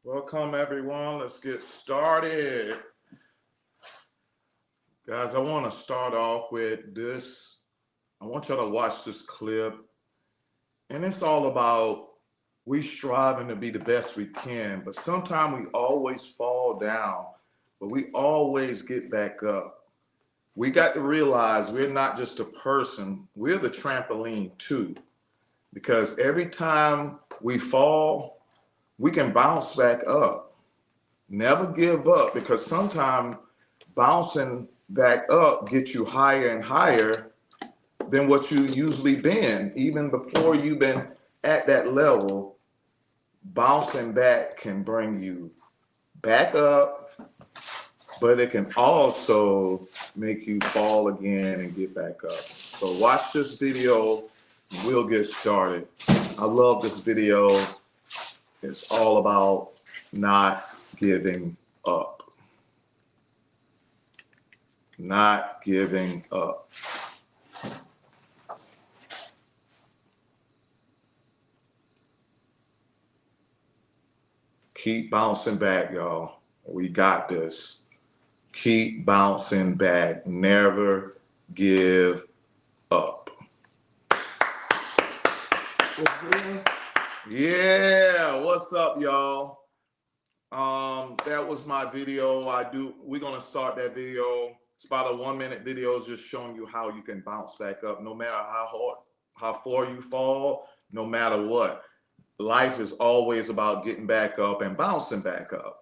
Welcome, everyone. Let's get started. Guys, I want to start off with this. I want y'all to watch this clip. And it's all about we striving to be the best we can, but sometimes we always fall down, but we always get back up. We got to realize we're not just a person, we're the trampoline too. Because every time we fall, we can bounce back up. Never give up because sometimes bouncing back up gets you higher and higher than what you usually been. Even before you've been at that level, bouncing back can bring you back up, but it can also make you fall again and get back up. So watch this video, we'll get started. I love this video. It's all about not giving up. Not giving up. Keep bouncing back, y'all. We got this. Keep bouncing back. Never give up. Yeah, what's up, y'all? That was my video. We're gonna start that video. It's about a 1-minute video just showing you how you can bounce back up no matter how far you fall, no matter what. Life is always about getting back up and bouncing back up.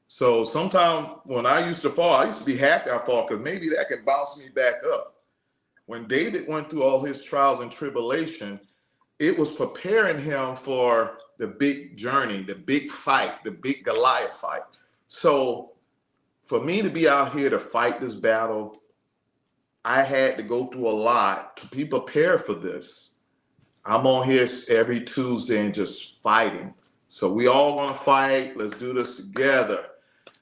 So sometimes when I used to fall, I used to be happy I fall because maybe that can bounce me back up. When David went through all his trials and tribulation, it was preparing him for the big journey, the big fight, the big Goliath fight. So for me to be out here to fight this battle, I had to go through a lot to be prepared for this. I'm on here every Tuesday and just fighting. So we all gonna fight. Let's do this together.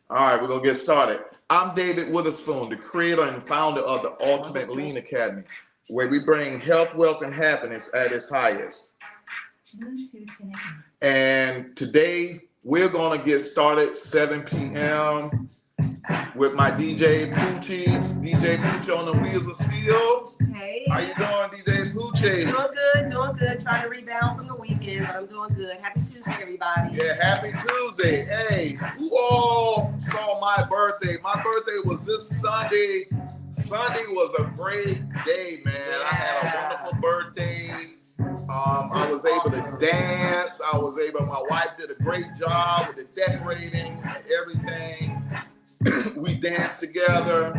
All right, we're gonna get started. I'm David Witherspoon, the creator and founder of the Ultimate Lean Academy, where we bring health, wealth, and happiness at its highest. And today we're gonna get started 7 p.m. with my DJ Poochie. DJ Poochie on the wheels of steel. Hey. How you doing, DJ Poochie? Doing good. Trying to rebound from the weekend, but I'm doing good. Happy Tuesday, everybody. Yeah, happy Tuesday. Hey, who all saw my birthday? My birthday was this Sunday. Sunday was a great day, man. Yeah. I had a wonderful birthday. I was able to dance. My wife did a great job with the decorating and everything. We danced together.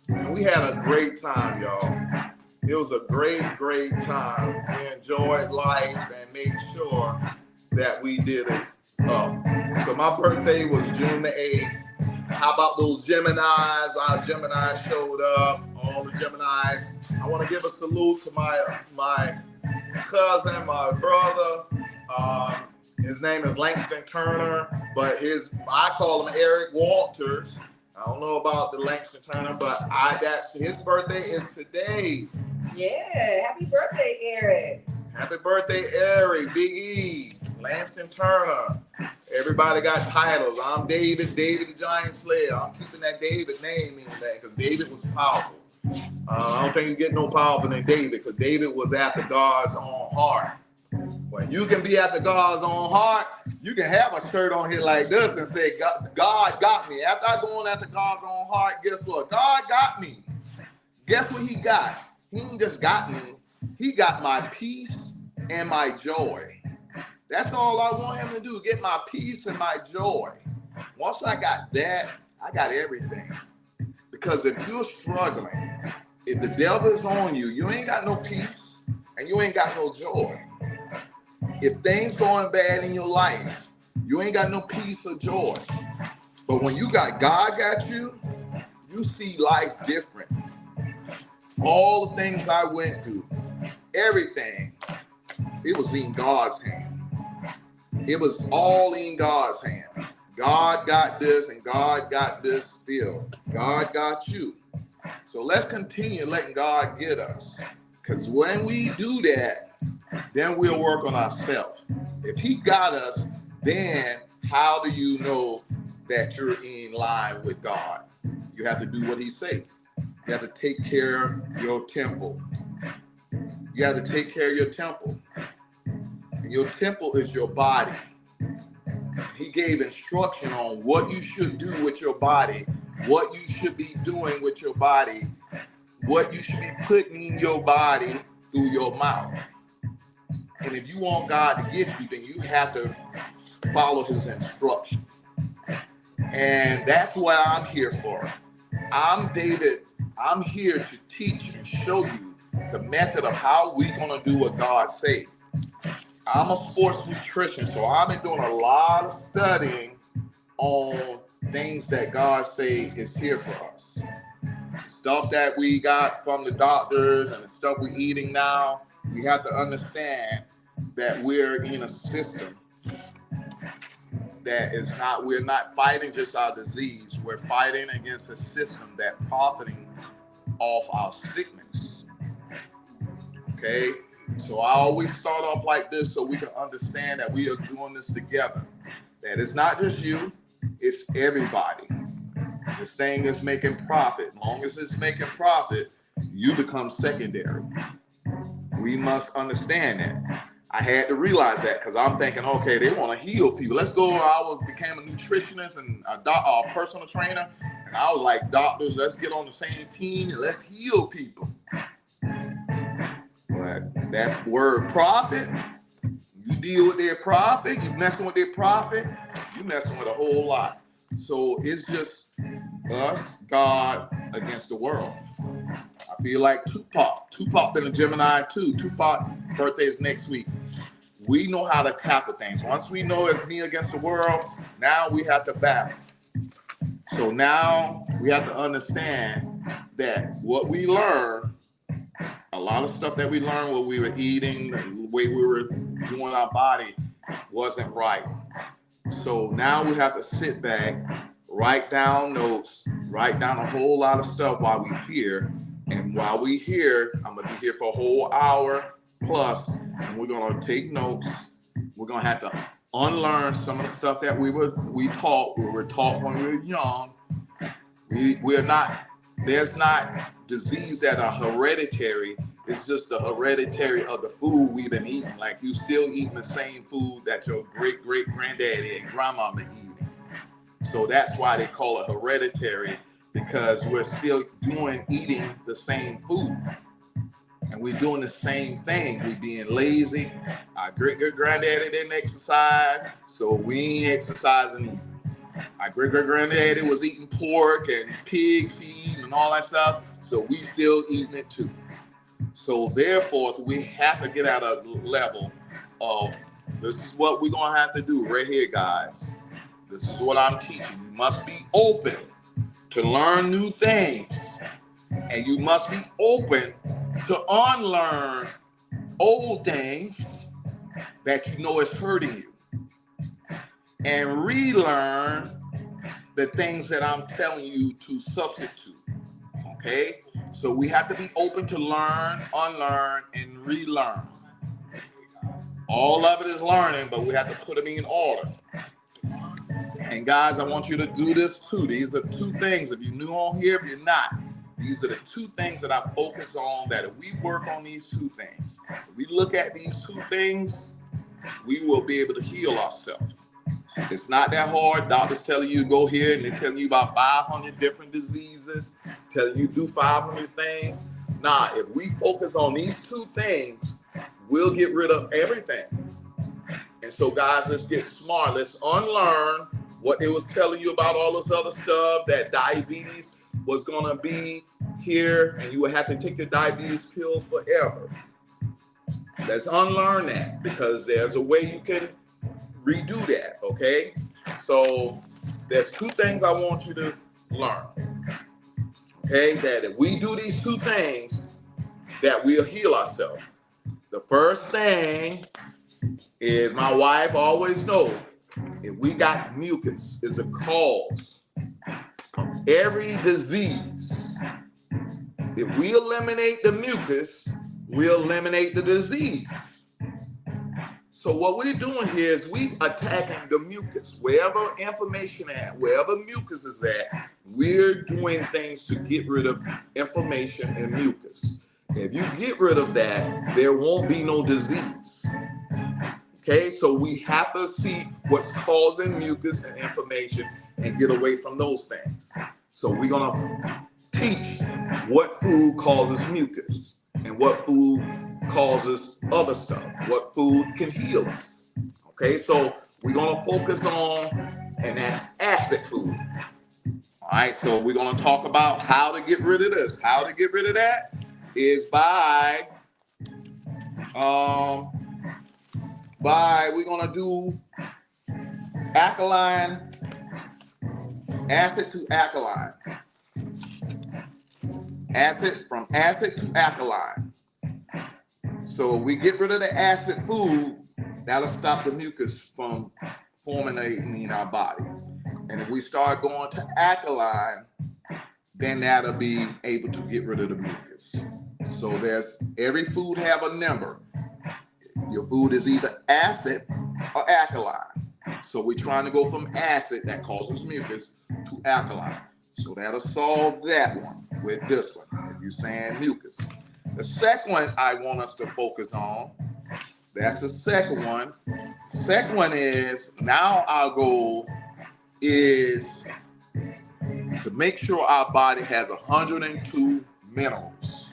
And we had a great time, y'all. It was a great, great time. We enjoyed life and made sure that we did it up. So my birthday was June the 8th. How about those Geminis? Our Geminis showed up, all the Geminis. I want to give a salute to my cousin, my brother. His name is Langston Turner, but I call him Eric Walters. I don't know about the Langston Turner, but his birthday is today. Yeah, happy birthday, Eric. Happy birthday, Eric, Big E, Langston Turner. Everybody got titles. I'm David the Giant Slayer. I'm keeping that David name in there because David was powerful. I don't think you get no powerful than David because David was after God's own heart. When you can be after God's own heart, you can have a shirt on here like this and say, God got me. After I go on after God's own heart, guess what? God got me. Guess what he got? He ain't just got me. He got my peace and my joy. That's all I want him to do, get my peace and my joy. Once I got that, I got everything. Because if you're struggling, if the devil is on you, you ain't got no peace and you ain't got no joy. If things going bad in your life, you ain't got no peace or joy. But when you got God got you, you see life different. All the things I went through, everything, it was in God's hand. It was all in God's hand. God got this and God got this still. God got you. So let's continue letting God get us. Because when we do that, then we'll work on ourselves. If he got us, then How do you know that you're in line with God? You have to do what he says. You have to take care of your temple. You have to take care of your temple. And your temple is your body. He gave instruction on what you should do with your body, what you should be doing with your body, what you should be putting in your body through your mouth. And if you want God to get you, then you have to follow his instruction. And that's what I'm here for. I'm David. I'm here to teach and show you the method of how we're going to do what God says. I'm a sports nutritionist, so I've been doing a lot of studying on things that God say is here for us. Stuff that we got from the doctors and the stuff we're eating now, we have to understand that we're in a system that is not, we're not fighting just our disease, we're fighting against a system that profiting off our sickness. Okay, so I always start off like this so we can understand that we are doing this together. That it's not just you, it's everybody. This thing is making profit. As long as it's making profit, you become secondary. We must understand that. I had to realize that because I'm thinking, okay, they want to heal people. Let's go. Became a nutritionist and a personal trainer. And I was like, doctors, let's get on the same team and let's heal people. But that word profit, you deal with their profit, you messing with their profit, you messing with a whole lot. So it's just us, God, against the world. I feel like Tupac been a Gemini too. Tupac birthday is next week. We know how to tackle things. Once we know it's me against the world, now we have to battle. So now we have to understand that what we learn, a lot of stuff that we learned when we were eating, the way we were doing our body wasn't right. So now we have to sit back, write down notes, write down a whole lot of stuff while we're here. And while we're here, I'm going to be here for a whole hour plus, and we're going to take notes. We're going to have to unlearn some of the stuff that we were taught when we were young. There's not disease that are hereditary. It's just the hereditary of the food we've been eating. Like you still eating the same food that your great-great-granddaddy and grandma been eating. So that's why they call it hereditary, because we're still eating the same food. And we're doing the same thing. We being lazy. Our great-great-granddaddy didn't exercise, so we ain't exercising either. My great-great-granddaddy was eating pork and pig feed and all that stuff, so we still eating it too. So therefore, we have to get at a level of, this is what we're going to have to do right here, guys. This is what I'm teaching. You must be open to learn new things. And you must be open to unlearn old things that you know is hurting you. And relearn the things that I'm telling you to substitute. Okay? So we have to be open to learn, unlearn, and relearn. All of it is learning, but we have to put them in order. And guys, I want you to do this too. These are two things. If you're new on here, if you're not, these are the two things that I focus on, that if we work on these two things, if we look at these two things, we will be able to heal ourselves. It's not that hard. Doctors telling you to go here and they're telling you about 500 different diseases, telling you do 500 things. Nah, if we focus on these two things, we'll get rid of everything. And so guys, let's get smart. Let's unlearn what they was telling you about all this other stuff, that diabetes was going to be here and you would have to take the diabetes pill forever. Let's unlearn that, because there's a way you can redo that, okay? So there's two things I want you to learn, okay? That if we do these two things, that we'll heal ourselves. The first thing is, my wife always knows, if we got mucus, is the cause of every disease. If we eliminate the mucus, we eliminate the disease. So what we're doing here is we attacking the mucus. Wherever inflammation at, wherever mucus is at, we're doing things to get rid of inflammation and mucus. If you get rid of that, there won't be no disease. Okay, so we have to see what's causing mucus and inflammation and get away from those things. So we're gonna teach what food causes mucus and what food causes other stuff, what food can heal us. Okay, so we're gonna focus on, and that's acid food. All right, so we're gonna talk about how to get rid of this. How to get rid of that is by we're gonna do alkaline, acid to alkaline. From acid to alkaline. So we get rid of the acid food, that'll stop the mucus from formulating in our body. And if we start going to alkaline, then that'll be able to get rid of the mucus. So every food have a number. Your food is either acid or alkaline. So we're trying to go from acid that causes mucus to alkaline. So that'll solve that one with this one, if you're saying mucus. The second one I want us to focus on, that's the second one. Second one is, now our goal is to make sure our body has 102 minerals.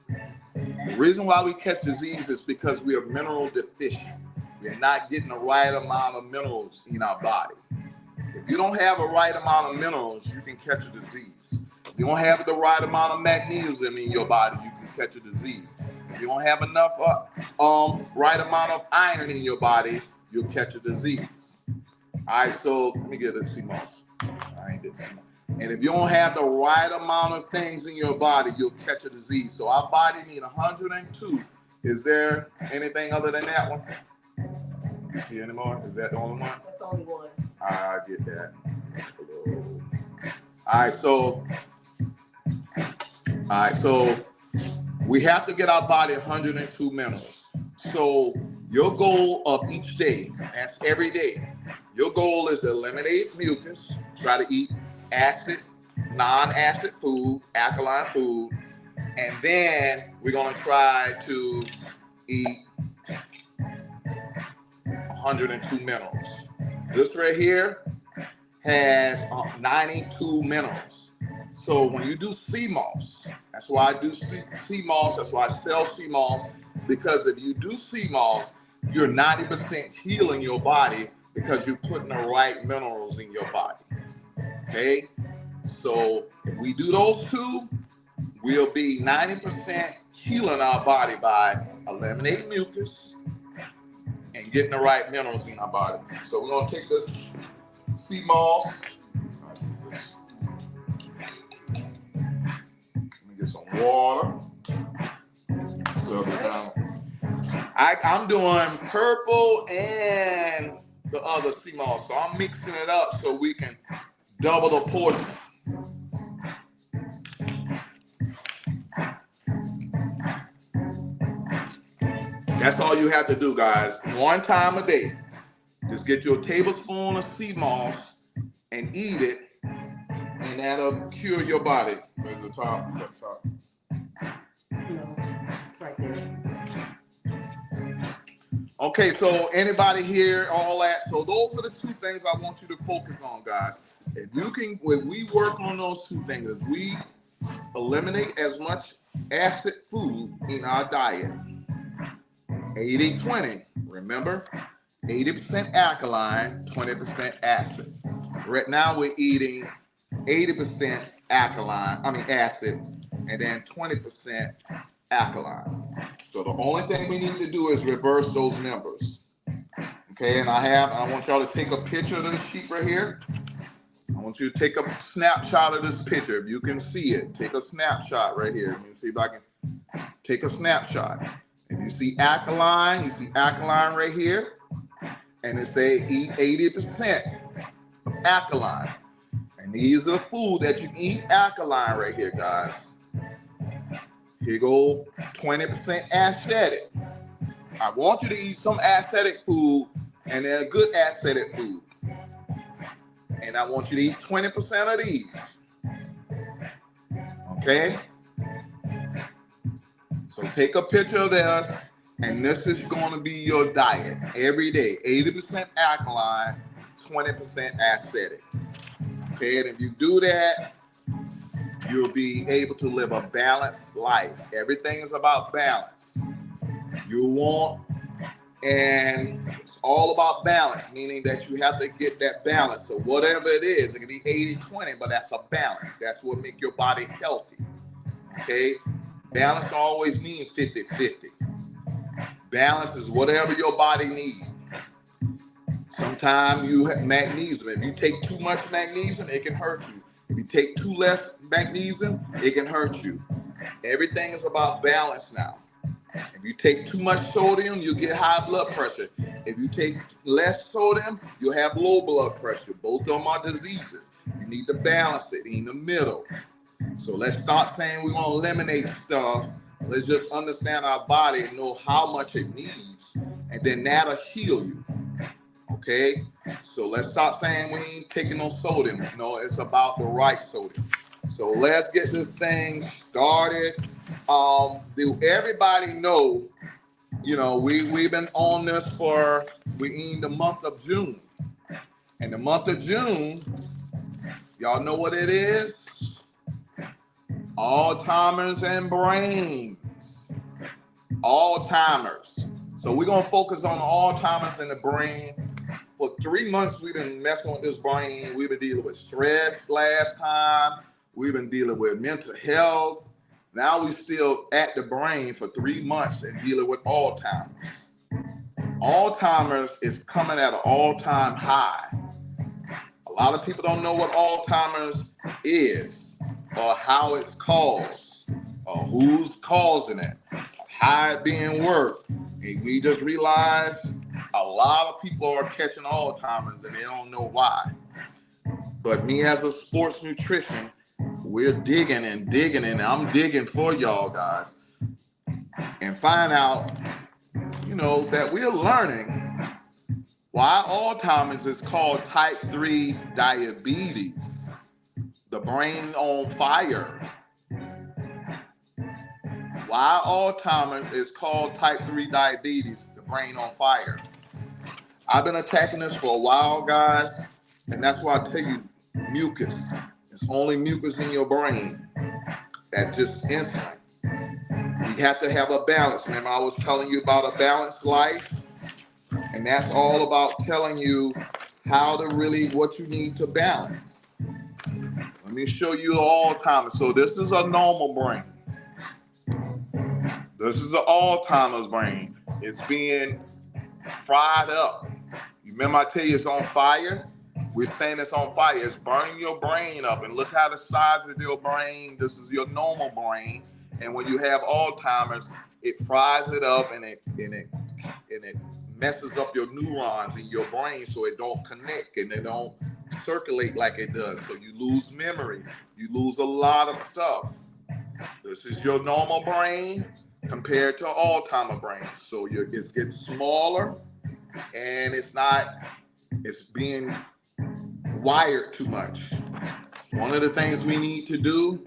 The reason why we catch disease is because we are mineral deficient. We're not getting the right amount of minerals in our body. If you don't have a right amount of minerals, you can catch a disease. If you don't have the right amount of magnesium in your body, you can catch a disease. If you don't have enough right amount of iron in your body, you'll catch a disease. All right, so let me get a CMOS. I ain't did CMOS. And if you don't have the right amount of things in your body, you'll catch a disease. So our body needs 102. Is there anything other than that one? You see any more? Is that the only one? That's the only one. I get that. All right, so we have to get our body 102 minerals. So your goal of each day, that's every day, your goal is to eliminate mucus, try to eat acid, non-acid food, alkaline food, and then we're gonna try to eat 102 minerals. This right here has 92 minerals. So when you do CMOS, that's why I do CMOS, that's why I sell CMOS, because if you do CMOS, you're 90% healing your body because you're putting the right minerals in your body. Okay? So if we do those two, we'll be 90% healing our body by eliminating mucus and getting the right minerals in our body. So we're gonna take this CMOS. Let me get some water. So I'm doing purple and the other CMOS. So I'm mixing it up so we can double the portion. That's all you have to do, guys. One time a day. Just get you a tablespoon of CMOS and eat it, and that'll cure your body. Where's the top? What's up? No, right there. Okay, so anybody here, all that. So those are the two things I want you to focus on, guys. If we work on those two things, if we eliminate as much acid food in our diet, 80-20, remember? 80% alkaline, 20% acid. Right now we're eating 80% acid, and then 20% alkaline. So the only thing we need to do is reverse those numbers. Okay, and I want y'all to take a picture of this sheet right here. I want you to take a snapshot of this picture. If you can see it, take a snapshot right here. Let me see if I can take a snapshot. If you see alkaline right here, and it say eat 80% of alkaline. And these are the food that you can eat alkaline right here, guys. Here go 20% acidic. I want you to eat some acidic food, and they're good acidic food. And I want you to eat 20% of these. Okay? So take a picture of this, and this is going to be your diet every day. 80% alkaline, 20% acidic. Okay, and if you do that, you'll be able to live a balanced life. Everything is about balance. You want, and it's all about balance, meaning that you have to get that balance. So whatever it is, it can be 80-20, but that's a balance. That's what makes your body healthy. Okay? Balance don't always mean 50-50. Balance is whatever your body needs. Sometimes you have magnesium. If you take too much magnesium, it can hurt you. If you take too less magnesium, it can hurt you. Everything is about balance now. If you take too much sodium, you get high blood pressure. If you take less sodium, you'll have low blood pressure. Both of them are diseases. You need to balance it in the middle. So let's stop saying we're going to eliminate stuff. Let's just understand our body and know how much it needs, and then that'll heal you. Okay? So let's stop saying we ain't taking no sodium. No, it's about the right sodium. So let's get this thing started. Do everybody know, you know, we've been on this we in the month of June. And the month of June, y'all know what it is? Alzheimer's and brains. Alzheimer's. So we're going to focus on Alzheimer's and the brain. For 3 months, we've been messing with this brain. We've been dealing with stress last time. We've been dealing with mental health. Now we're still at the brain for 3 months and dealing with Alzheimer's. Alzheimer's is coming at an all-time high. A lot of people don't know what Alzheimer's is, or how it's caused, or who's causing it, how it's being worked. And we just realized a lot of people are catching Alzheimer's and they don't know why. But me as a sports nutrition, we're digging and I'm digging for y'all guys and find out, you know, that we're learning why Alzheimer's is called type 3 diabetes, the brain on fire. Why Alzheimer's is called type 3 diabetes, the brain on fire. I've been attacking this for a while, guys, and that's why I tell you mucus. It's only mucus in your brain that just insulin. You have to have a balance. Remember, I was telling you about a balanced life, and that's all about telling you how to really, what you need to balance. Let me show you Alzheimer's. So this is a normal brain. This is the Alzheimer's brain. It's being fried up. You remember I tell you it's on fire? We're saying it's on fire. It's burning your brain up. And look how the size of your brain, this is your normal brain. And when you have Alzheimer's, it fries it up and it messes up your neurons in your brain so it don't connect and it don't circulate like it does. So you lose memory. You lose a lot of stuff. This is your normal brain compared to Alzheimer's brain. So it's getting smaller and it's being wired too much. One of the things we need to do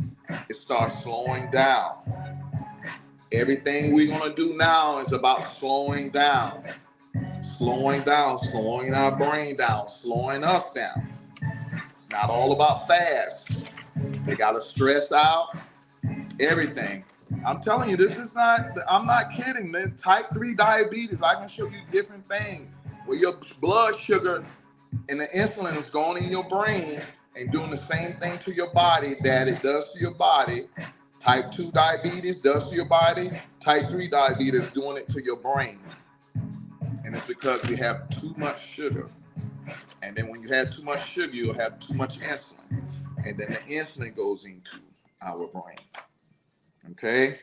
is start slowing down. Everything we're going to do now is about slowing down, slowing our brain down, slowing us down. It's not all about fast. They got to stress out everything. I'm telling you, I'm not kidding, man. Type 3 diabetes, I can show you different things where your blood sugar and the insulin is going in your brain and doing the same thing to your body that it does to your body. Type 2 diabetes does to your body. Type 3 diabetes doing it to your brain. And it's because we have too much sugar. And then when you have too much sugar, you'll have too much insulin. And then the insulin goes into our brain. Okay?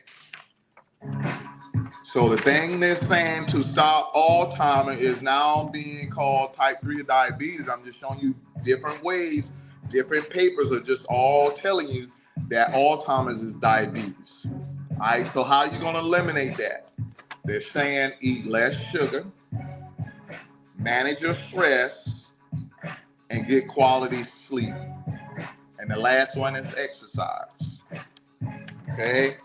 So the thing they're saying to stop Alzheimer's is now being called type 3 diabetes. I'm just showing you different ways. Different papers are just all telling you that Alzheimer's is diabetes. All right, so how are you going to eliminate that? They're saying eat less sugar, manage your stress, and get quality sleep. And the last one is exercise. Okay?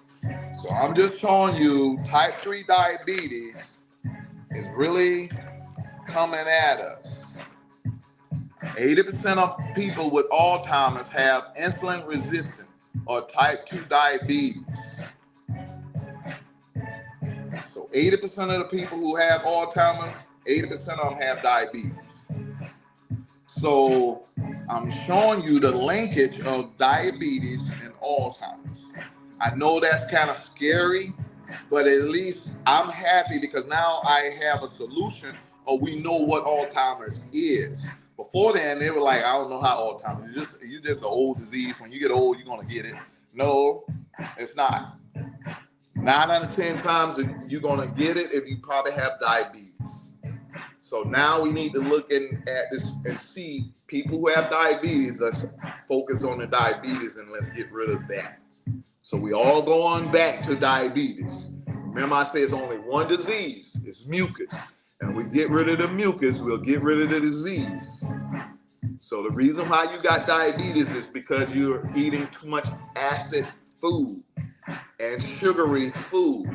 So I'm just showing you type 3 diabetes is really coming at us. 80% of people with Alzheimer's have insulin resistant or type 2 diabetes. So 80% of the people who have Alzheimer's, 80% of them have diabetes. So I'm showing you the linkage of diabetes and Alzheimer's. I know that's kind of scary, but at least I'm happy because now I have a solution, or we know what Alzheimer's is. Before then, they were like, I don't know how Alzheimer's is. It's just an old disease. When you get old, you're going to get it. No, it's not. 9 out of 10 times you're going to get it if you probably have diabetes. So now we need to look at this and see people who have diabetes. Let's focus on the diabetes and let's get rid of that. So we all going back to diabetes. Remember I said it's only one disease. It's mucus. And we get rid of the mucus, we'll get rid of the disease. So the reason why you got diabetes is because you're eating too much acid food and sugary food.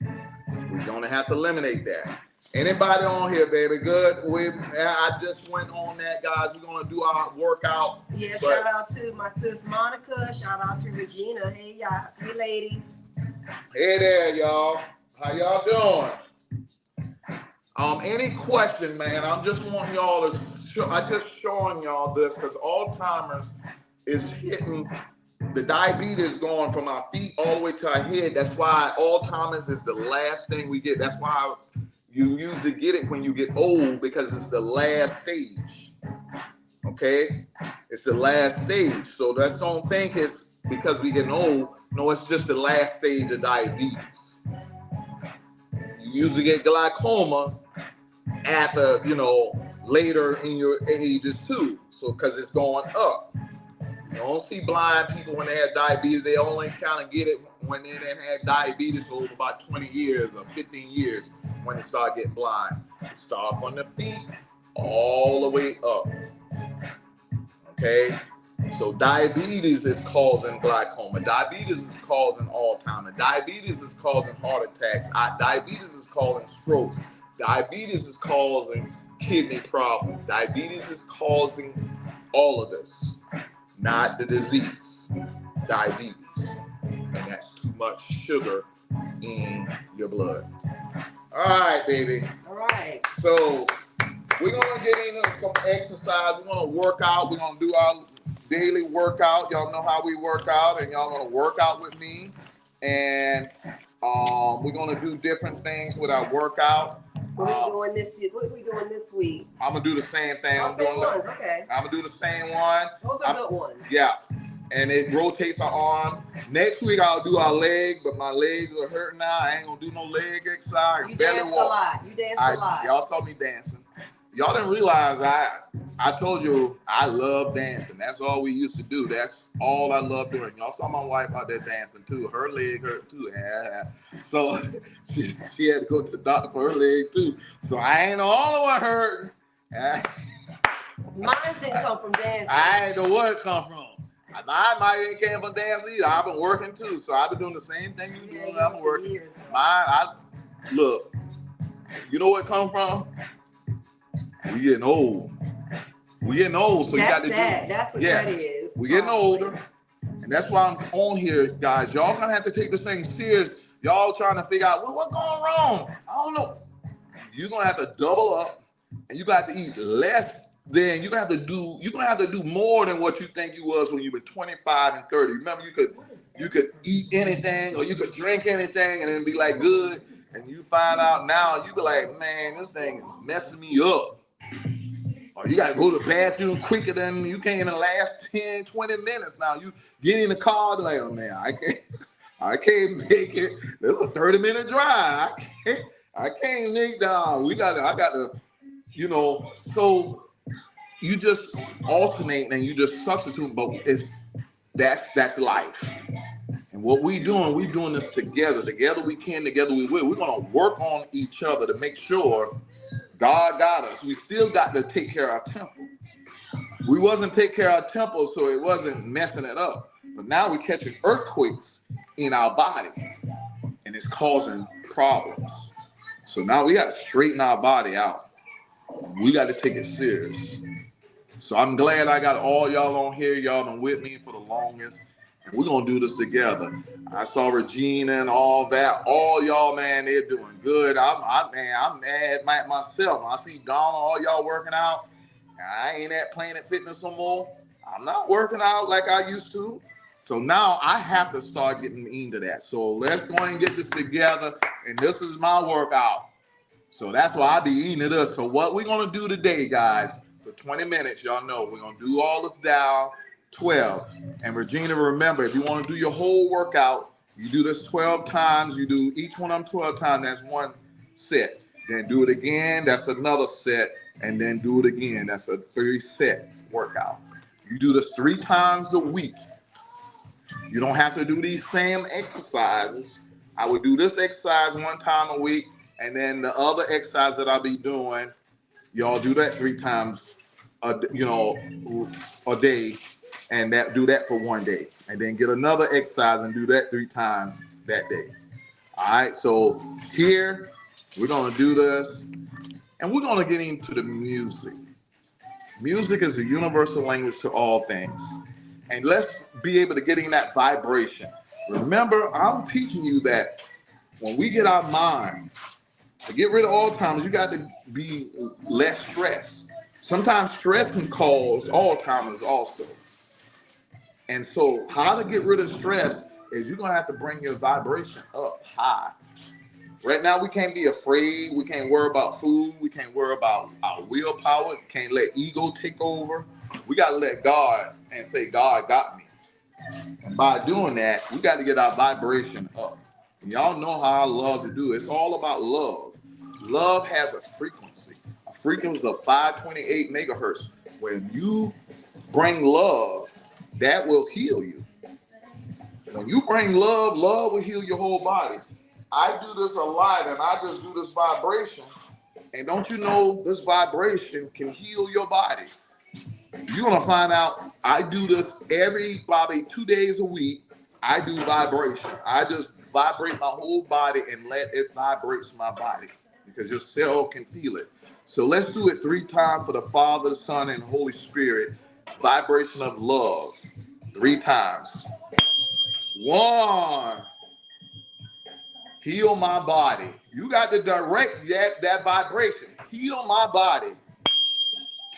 We're gonna have to eliminate that. Anybody on here, baby? Good. I just went on that, guys. We're gonna do our workout. Yeah, shout out to my sis Monica. Shout out to Regina. Hey y'all. Hey ladies. Hey there, y'all. How y'all doing? Any question, man? I'm just wanting y'all to. I just showing y'all this because Alzheimer's is hitting. The diabetes going from our feet all the way to our head. That's why Alzheimer's is the last thing we get. That's why you usually get it when you get old, because it's the last stage. Okay? It's the last stage. So that's don't think it's because we getting old. No, it's just the last stage of diabetes. You usually get glaucoma after, later in your ages too. So because it's going up. You don't see blind people when they have diabetes. They only kind of get it when they didn't have diabetes for over about 20 years or 15 years when they start getting blind. It starts from the feet all the way up. Okay? So diabetes is causing glaucoma. Diabetes is causing Alzheimer's. Diabetes is causing heart attacks. Diabetes is causing strokes. Diabetes is causing kidney problems. Diabetes is causing all of this. Not the disease, diabetes. And that's too much sugar in your blood. All right, baby. All right. So we're going to get into some exercise. We're going to work out. We're going to do our daily workout. Y'all know how we work out, and y'all going to work out with me. And we're going to do different things with our workout. What are we doing this week? I'm going to do the same thing. Okay. I'm going to do the same one. Those are good ones. Yeah. And it rotates our arm. Next week, I'll do our leg, but my legs are hurting now. I ain't going to do no leg exercise. You danced a lot. Y'all saw me dancing. Y'all didn't realize I told you I love dancing. That's all we used to do. That's all I love doing. Y'all saw my wife out there dancing too. Her leg hurt too. So she had to go to the doctor for her leg too. So I ain't the only one hurting. Mine didn't come from dancing. I ain't know where it come from. Mine ain't came from dancing either. I've been working too. So I've been doing the same thing you doing. I'm working. Look, you know where it come from? We getting old. So you got to do. That's what that is. We're getting older, and that's why I'm on here, guys. Y'all gonna have to take this thing serious. Y'all trying to figure out what's going wrong. I don't know. You're gonna have to double up, and you got to eat less. Then you're gonna have to do more than what you think you was when you were 25 and 30. Remember, you could eat anything or you could drink anything and then be like good, and you find out now you be like, man, this thing is messing me up. Or you got to go to the bathroom quicker than you can in the last 10, 20 minutes. Now you get in the car, like, oh man, I can't make it. This is a 30-minute drive. I can't make down. I got to, so you just alternate and you just substitute, but that's life. And what we doing this together. Together we can, together we will. We're gonna work on each other to make sure God got us. We still got to take care of our temple. We wasn't taking care of our temple, so it wasn't messing it up. But now we're catching earthquakes in our body, and it's causing problems. So now we got to straighten our body out. We got to take it serious. So I'm glad I got all y'all on here. Y'all been with me for the longest. And we're going to do this together. I saw Regina and all that. All y'all, man, they're doing good. I'm mad at myself. I see Donna, all y'all working out. I ain't at Planet Fitness no more. I'm not working out like I used to. So now I have to start getting into that. So let's go and get this together. And this is my workout. So that's why I be eating it up. So what we're going to do today, guys, for 20 minutes, y'all know, we're going to do all this down 12. And Regina, remember, if you want to do your whole workout, you do this 12 times. You do each one of them 12 times. That's one set. Then do it again. That's another set. And then do it again. That's a 3-set workout. You do this 3 times a week. You don't have to do these same exercises. I would do this exercise 1 time a week, and then the other exercise that I'll be doing, y'all do that 3 times a day, and do that for 1 day, and then get another exercise and do that 3 times that day. All right, so here we're gonna do this, and we're gonna get into the music. Music is the universal language to all things. And let's be able to get in that vibration. Remember, I'm teaching you that when we get our mind, to get rid of Alzheimer's, you got to be less stressed. Sometimes stress can cause Alzheimer's also. And so how to get rid of stress is you're going to have to bring your vibration up high. Right now, we can't be afraid. We can't worry about food. We can't worry about our willpower. We can't let ego take over. We got to let God and say, God got me. And by doing that, we got to get our vibration up. And y'all know how I love to do it. It's all about love. Love has a frequency of 528 megahertz. When you bring love, that will heal you. When you bring love, love will heal your whole body. I do this a lot, and I just do this vibration. And don't you know this vibration can heal your body? You're going to find out I do this probably 2 days a week. I do vibration. I just vibrate my whole body and let it vibrate my body because your cell can feel it. So let's do it 3 times for the Father, the Son, and Holy Spirit. Vibration of love. 3 times. 1. Heal my body. You got to direct that vibration. Heal my body.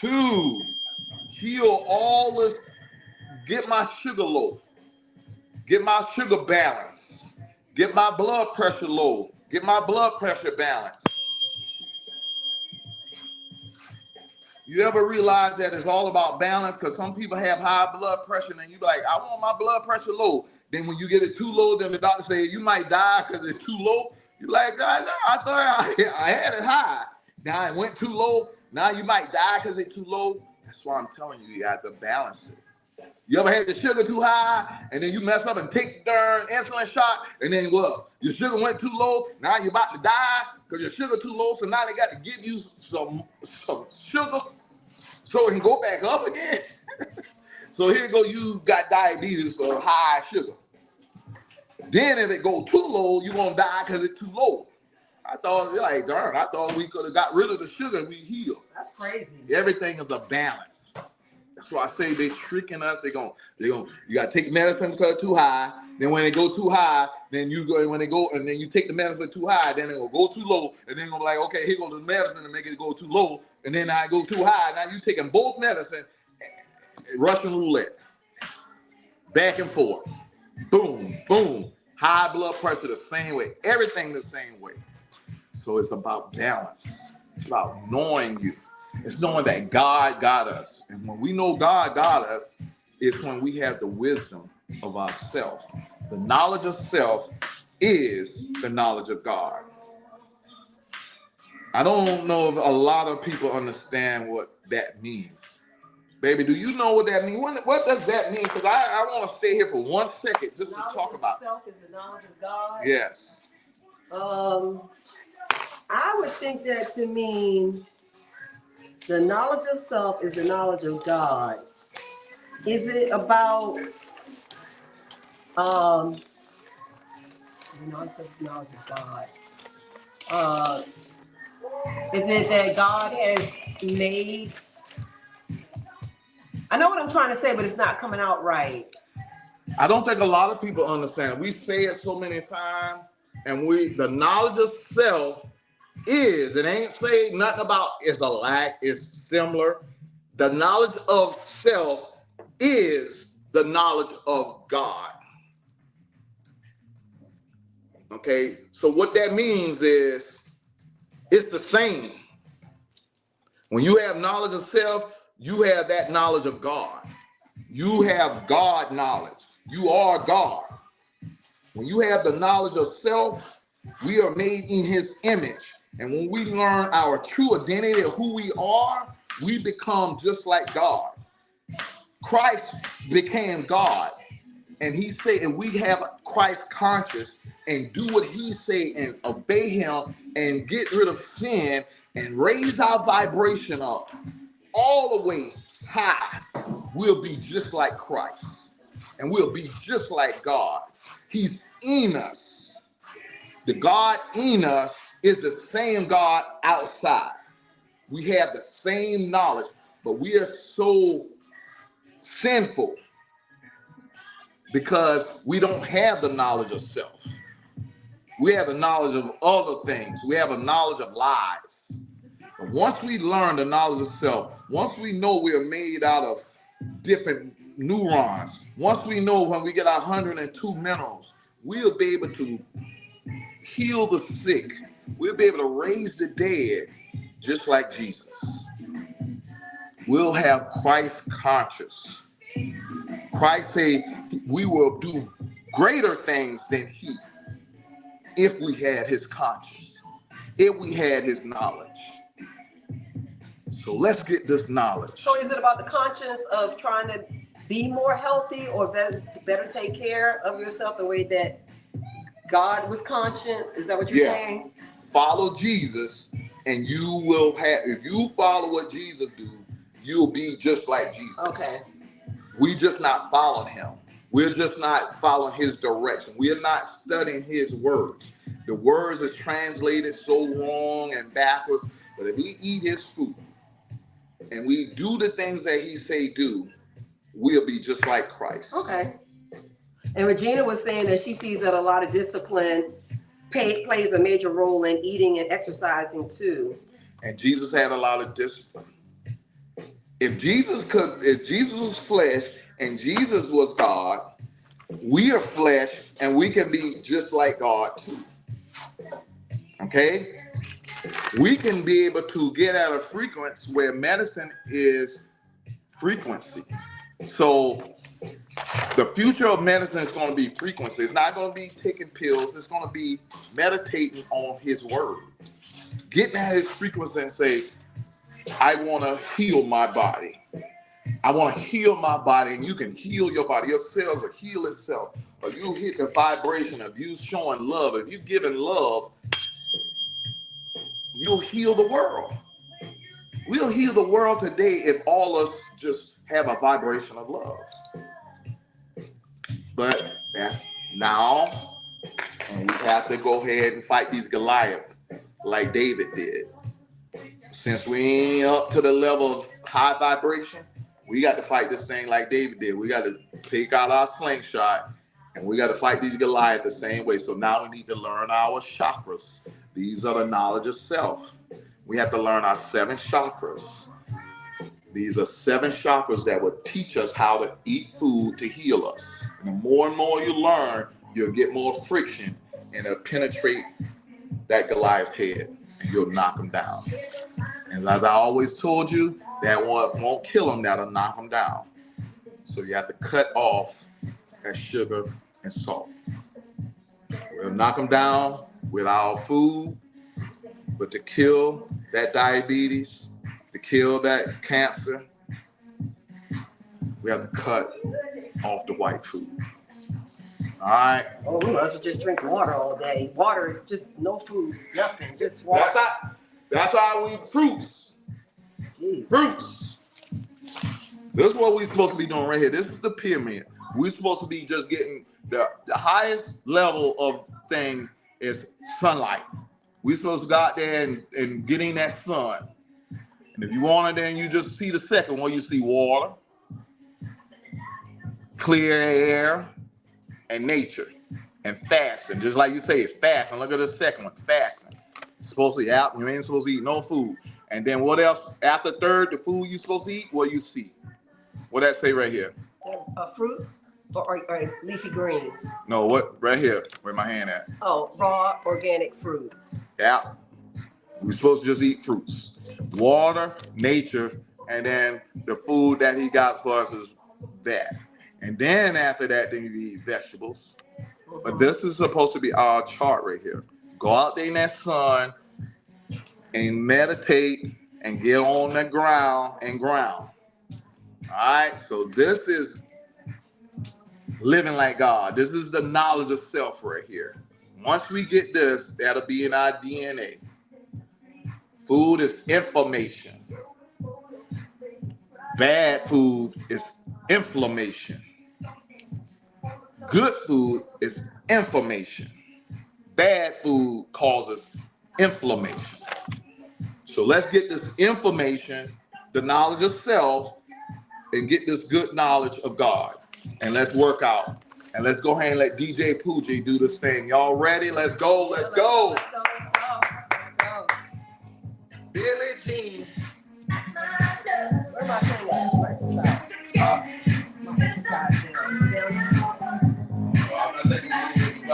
2. Heal all this. Get my sugar low. Get my sugar balanced. Get my blood pressure low. Get my blood pressure balanced. You ever realize that it's all about balance? Because some people have high blood pressure and you be like, I want my blood pressure low. Then when you get it too low, then the doctor say you might die because it's too low. You're like, I thought I had it high. Now it went too low. Now you might die because it's too low. That's why I'm telling you, you have to balance it. You ever had the sugar too high and then you mess up and take the darn insulin shot and then what? Your sugar went too low. Now you're about to die because your sugar too low. So now they got to give you some sugar so it can go back up again. So here you go, you got diabetes or high sugar. Then if it go too low, you won't die because it's too low. I thought we could have got rid of the sugar and we healed. That's crazy. Everything is a balance. That's why I say they tricking us. You gotta take medicine because it's too high. Then when they go too high, then you take the medicine too high, then it will go too low, and then you'll be like, okay, here goes the medicine to make it go too low, and then I go too high. Now you taking both medicine, Russian roulette, back and forth, boom, boom. High blood pressure the same way, everything the same way. So it's about balance. It's about knowing you. It's knowing that God got us. And when we know God got us, it's when we have the wisdom of ourself. The knowledge of self is the knowledge of God. I don't know if a lot of people understand what that means. Baby, do you know what that means? What does that mean? Because I want to stay here for 1 second just to talk about it. Knowledge of self is the knowledge of God. Yes. I would think that to mean the knowledge of self is the knowledge of God. Is it about the knowledge of God? Is it that God has made? I know what I'm trying to say, but it's not coming out right. I don't think a lot of people understand. We say it so many times, and the knowledge of self is, it ain't saying nothing about it's a lack, it's similar. The knowledge of self is the knowledge of God. Okay, so what that means is it's the same. When you have knowledge of self, you have that knowledge of God. You have God knowledge. You are God. When you have the knowledge of self, we are made in his image. And when we learn our true identity of who we are, we become just like God. Christ became God. And he said, and we have Christ conscious and do what he say and obey him and get rid of sin and raise our vibration up all the way high. We'll be just like Christ. And we'll be just like God. He's in us. The God in us is the same God outside. We have the same knowledge, but we are so sinful because we don't have the knowledge of self. We have the knowledge of other things. We have a knowledge of lies. But once we learn the knowledge of self, once we know we are made out of different neurons, once we know when we get our 102 minerals, we'll be able to heal the sick. We'll be able to raise the dead just like Jesus. We'll have Christ conscious. Christ said we will do greater things than he if we had his conscience, if we had his knowledge. So let's get this knowledge. So is it about the conscience of trying to be more healthy or better take care of yourself the way that God was conscious? Is that what you're saying? Follow Jesus and you will have, if you follow what Jesus do, you'll be just like Jesus. Okay. We just not following him. We're just not following his direction. We're not studying his words. The words are translated so wrong and backwards. But if we eat his food and we do the things that he say do, we'll be just like Christ. Okay. And Regina was saying that she sees that a lot of discipline plays a major role in eating and exercising too. And Jesus had a lot of discipline. If Jesus was flesh and Jesus was God, we are flesh and we can be just like God too. Okay? We can be able to get at a frequency where medicine is frequency. So the future of medicine is going to be frequency. It's not going to be taking pills. It's going to be meditating on his word. Getting at his frequency and say, I want to heal my body. I want to heal my body, and you can heal your body. Your cells will heal itself. Or you hit the vibration of you showing love. If you giving love, you'll heal the world. We'll heal the world today if all of us just have a vibration of love. But that's now, and we have to go ahead and fight these Goliath like David did. Since we ain't up to the level of high vibration, we got to fight this thing like David did. We got to take out our slingshot and we got to fight these Goliath the same way. So now we need to learn our chakras. These are the knowledge of self. We have to learn our 7 chakras. These are 7 chakras that will teach us how to eat food to heal us. And the more and more you learn, you'll get more friction and it'll penetrate that Goliath head and you'll knock him down. And as I always told you, that won't kill him, that'll knock him down. So you have to cut off that sugar and salt. We'll knock him down with our food, but to kill that diabetes, to kill that cancer, we have to cut off the white food. All right. Oh, we might as well just drink water all day. Water, just no food, nothing, just water. That's how we eat fruits. Jeez. Fruits. This is what we're supposed to be doing right here. This is the pyramid. We're supposed to be just getting the highest level of thing is sunlight. We're supposed to go out there and getting that sun. And if you want it, then you just see the second one. You see water, clear air, and nature, and fasting. Just like you say, fasting. Look at the second one, fasting. You're supposed to be out. You ain't supposed to eat no food. And then what else? After third, the food you're supposed to eat, what you see? What that say right here? Fruits or leafy greens? No, what? Right here. Where my hand at? Oh, raw organic fruits. Yeah. We're supposed to just eat fruits. Water, nature, and then the food that he got for us is that. And then after that, then you eat vegetables. But this is supposed to be our chart right here. Go out there in that sun and meditate and get on the ground and ground. All right, so this is living like God. This is the knowledge of self right here. Once we get this, that'll be in our DNA. Food is information. Bad food is inflammation. Good food is information. Bad food causes inflammation. So let's get this information, the knowledge of self, and get this good knowledge of God. And let's work out. And let's go ahead and let DJ Pooji do this thing. Y'all ready? Let's go. Let's go. Let's go. Let's go. Billie Jean. Where my thing at? Right beside. My exercise there. I'm gonna let you do this.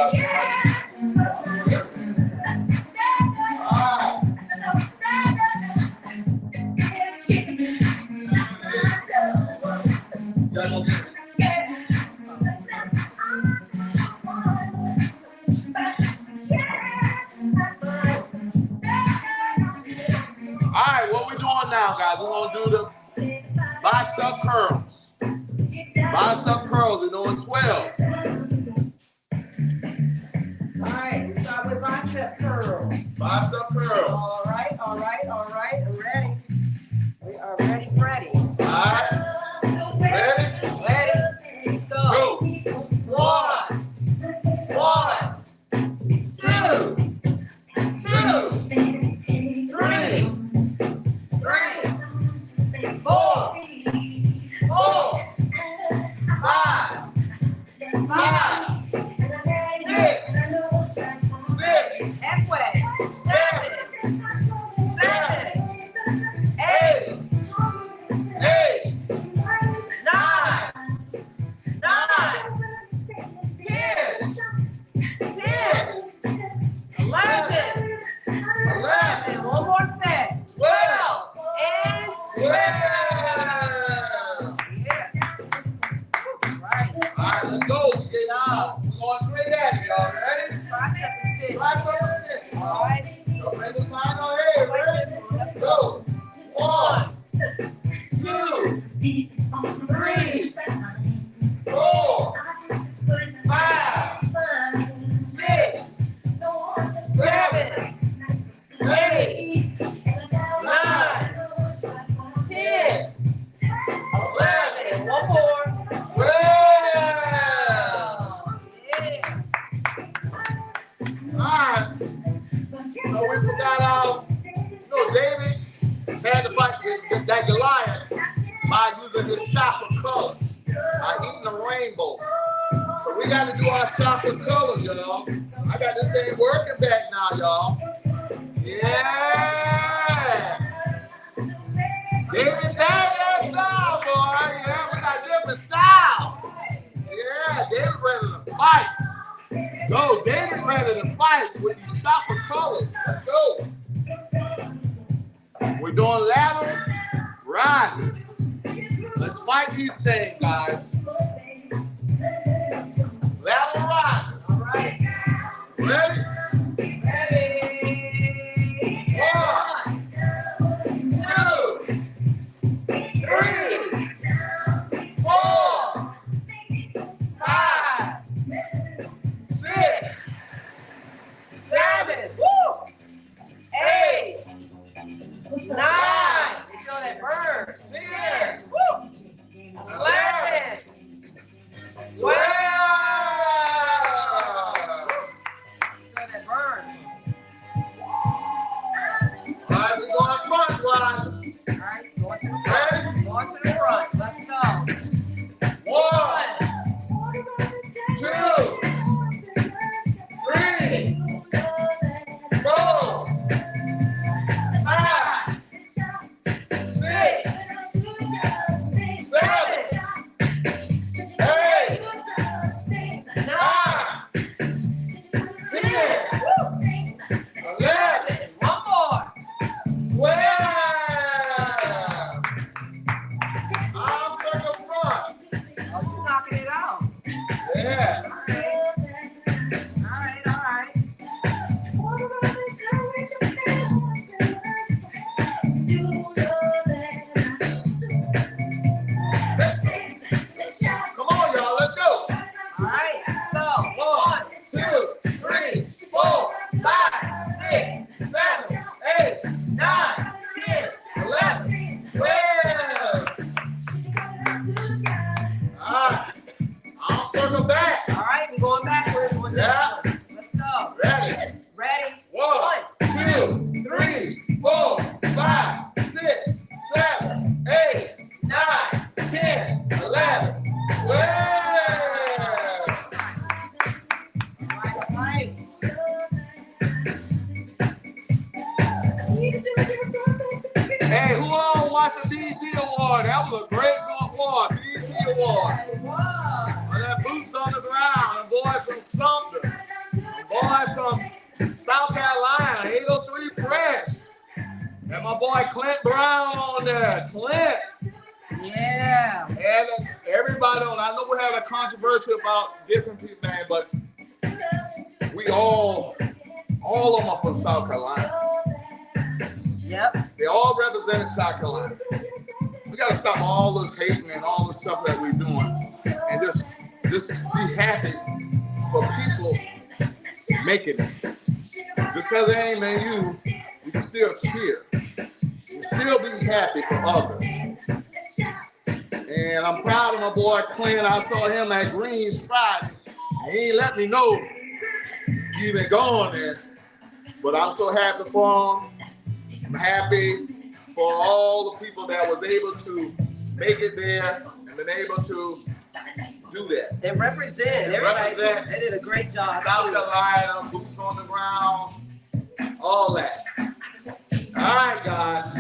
All right, what we're doing now, guys, we're gonna do the bicep curls. Bicep curls, we're doing 12. All right, we start with bicep curls. Bicep curls. All right. I'm ready. We are ready. All right, ready? Let's go. Go. 1, 2, 3, 4, 5, 6, halfway, 7, 8, 11, one more set, 12, and 12. Yeah. Right. All right, let's go. We're going straight at it, y'all. Ready? Bicep extension. All right. Don't make us find our head. Ready? Let's Go. 1, 2, 3, 4, 5, 6, 7, 8, 9, 10, 11, one more. 12. Yeah. All right. So we forgot David had to fight that Goliath by using his chakra color, by eating a rainbow. So we got to do our chakra colors, y'all. I got this thing working back now, y'all. Yeah. David, that style, boy. Yeah, we got different style. Yeah, David's ready to fight. Go, David's ready to fight with these chakra colors. Let's go. We're doing lateral rises. Let's fight these things, guys. Lateral rises. All right. Ready? Ready. 1, 2, 3, 4, 9. You feel that burn. 10. Woo. 11. 12. Feel that burn. All right, we're going clockwise. All right, going to the front. Ready? Going to the front. Let's go. 1, 2, 3, 4, 5, 6, 7, 8, 9, 10, 11, One more. 12. Arm circle front. Oh, you knocking it out. Yeah. All right. Come on, y'all. Let's go. All right, so 1, 2, 3, 4, 5, 6, 7, 8, 9, 10, 11, 12. All right. Arm circle back. all right, we're going backwards on this Yeah. one. Let's go. Ready? Ready? 1, 2, 3, 4, 5, 6, 7, 8, 9, 10, 11, 12. All right. Hey, who all watched the BET Award? That was a great award, BET Award. Wow. On that boots on the ground, the boys from Sumter, the boys from South Carolina, 803 Fresh. And my boy Clint Brown on there, Clint. Yeah. And everybody on, I know we had a controversy about different people, man, but we all of them are from South Carolina. Yep. They all represented South Carolina. We gotta stop all this hating and all the stuff that we're doing, and just be happy for people making it. Just because it ain't man you can still cheer. You can still be happy for others. And I'm proud of my boy Clint. I saw him at Greens Friday. He ain't let me know he been going there, but I'm so happy for him. I'm happy for all the people that was able to make it there and been able to do that. They represent. Everybody. Represent. They did a great job. South too. Carolina, boots on the ground, all that. All right, guys.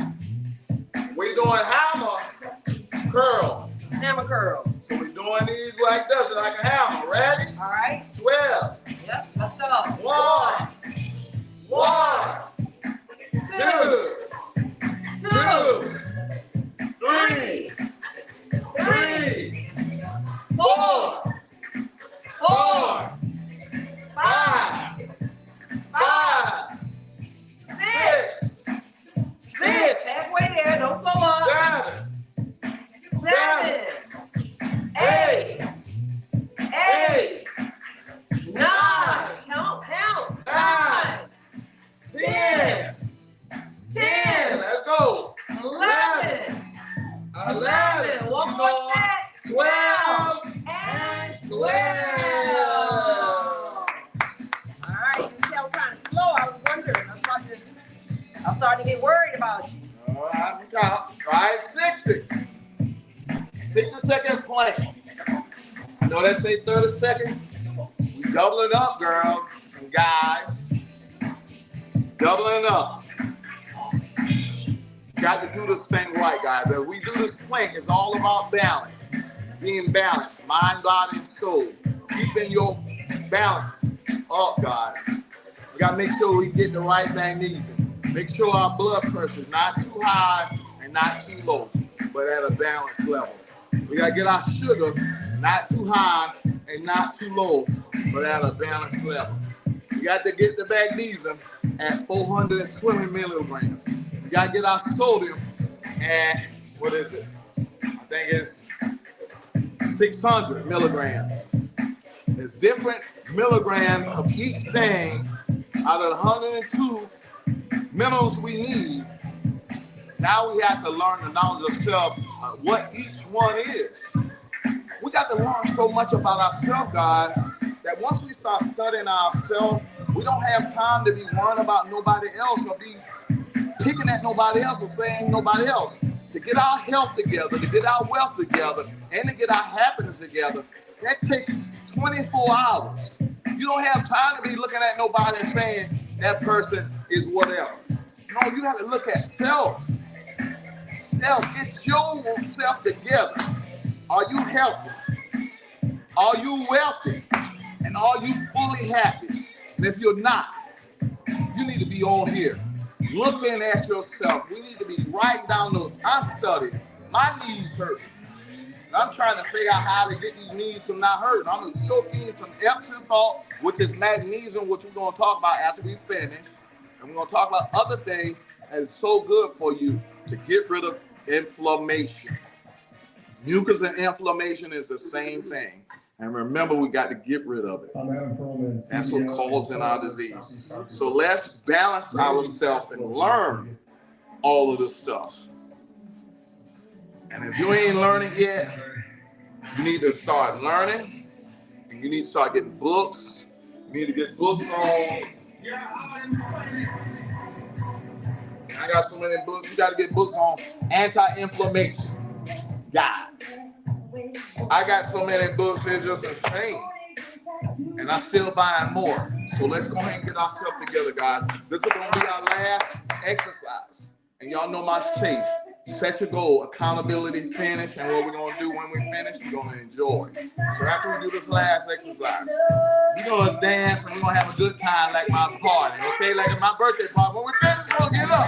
We're doing hammer curl. Hammer curl. So we're doing these like this, like a hammer. Ready? All right. 12. Yep. Let's go. 1, 2, 2, 3, 4, 4, 5, 6, 6, Halfway there. Don't slow up. 7, 8, 9, Count. 9, 10, 10. Let's go. 11. 11. One more set. 12 And 12. All right. You see, I was kind of slow. I was wondering. I'm starting to get worried about you. All right, we count. All right, 60. 60-second plank. I know they say 30 seconds. We doubling up, girls and guys. Doubling up. Got to do this thing right, guys. As we do this plank, it's all about balance. Being balanced, mind, body, and soul. Keeping your balance up, guys. We got to make sure we get the right magnesium. Make sure our blood pressure is not too high and not too low, but at a balanced level. We got to get our sugar not too high and not too low, but at a balanced level. We got to get the magnesium at 420 milligrams. We got to get our sodium at, what is it? I think it's 600 milligrams. There's different milligrams of each thing out of the 102 minerals we need Now we have to learn the knowledge of self, what each one is. We got to learn so much about ourselves, guys, that once we start studying ourselves, we don't have time to be worrying about nobody else or be picking at nobody else or saying nobody else. To get our health together, to get our wealth together, and to get our happiness together, that takes 24 hours. You don't have time to be looking at nobody and saying that person is whatever. No, you got to look at self. Self, get yourself together. Are you healthy? Are you wealthy? And are you fully happy? And if you're not, you need to be on here looking at yourself. We need to be writing down those. I'm studying. My knees hurt. I'm trying to figure out how to get these knees from not hurting. I'm going to soak in some Epsom salt, which is magnesium, which we're going to talk about after we finish. And we're going to talk about other things that is so good for you to get rid of inflammation. Mucus and inflammation is the same thing. And remember, we got to get rid of it. That's what causes our disease. So let's balance ourselves and learn all of this stuff. And if you ain't learning yet, you need to start learning. And you need to start getting books. You need to get books on. I got so many books. You got to get books on anti-inflammation. God. I got so many books, it's just insane. And I'm still buying more. So let's go ahead and get ourselves together, guys. This is going to be our last exercise. And y'all know my safe. Set your goal, accountability, finish, and what we're going to do when we finish, we're going to enjoy. So after we do this last exercise, we're going to dance and we're going to have a good time like my party, okay? Like at my birthday party. When we finish, we're going to get up.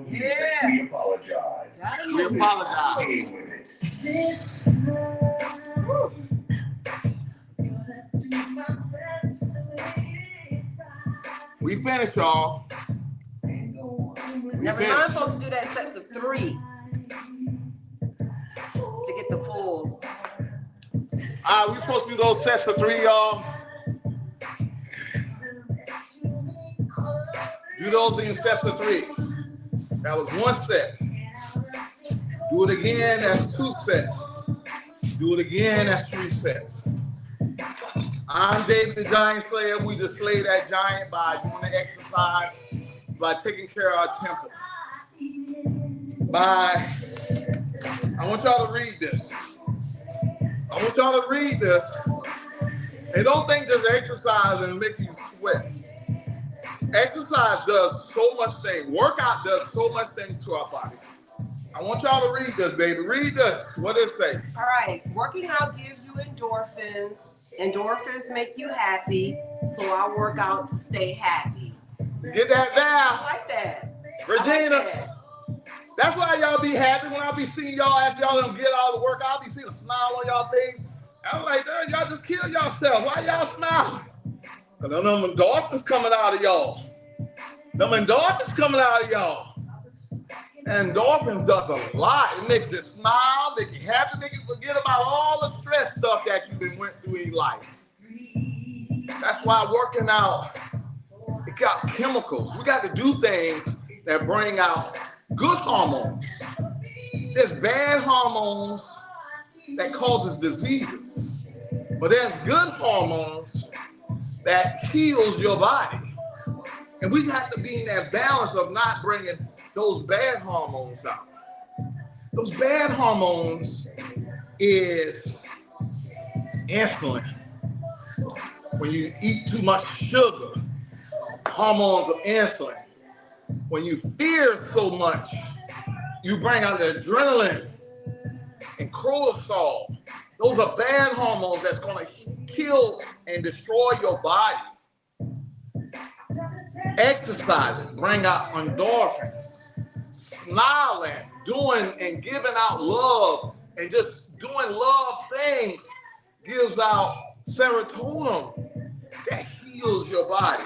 Yeah. Come on. We finished, y'all. Now, I'm supposed to do that in sets of 3 to get the full. We're supposed to do those sets of 3, y'all. Do those in sets of 3. That was 1 set. Do it again, that's 2 sets. Do it again, that's 3 sets. I'm David the Giant Slayer. We just slay that giant by doing the exercise, by taking care of our temple. I want y'all to read this. And don't think just exercise and make you sweat. Exercise does so much thing. Workout does so much thing to our body. I want y'all to read this, baby. Read this. What does it say? All right. Working out gives you endorphins. Endorphins make you happy, so I work out to stay happy. Get that down. I like that. Regina, like that. That's why y'all be happy when I be seeing y'all after y'all don't get all the work. I'll be seeing a smile on y'all face. I'm like, y'all just kill yourself. Why y'all smiling? Because them endorphins coming out of y'all. Endorphins does a lot. It makes you smile, make you happy, make you forget about all the stress stuff that you've been went through in life. That's why working out, it got chemicals. We got to do things that bring out good hormones. There's bad hormones that causes diseases, but there's good hormones that heals your body. And we have to be in that balance of not bringing those bad hormones out. Those bad hormones is insulin. When you eat too much sugar, hormones of insulin. When you fear so much, you bring out the adrenaline and cortisol. Those are bad hormones that's going to kill and destroy your body. Exercising, bring out endorphins. Smiling, doing and giving out love, and just doing love things gives out serotonin that heals your body.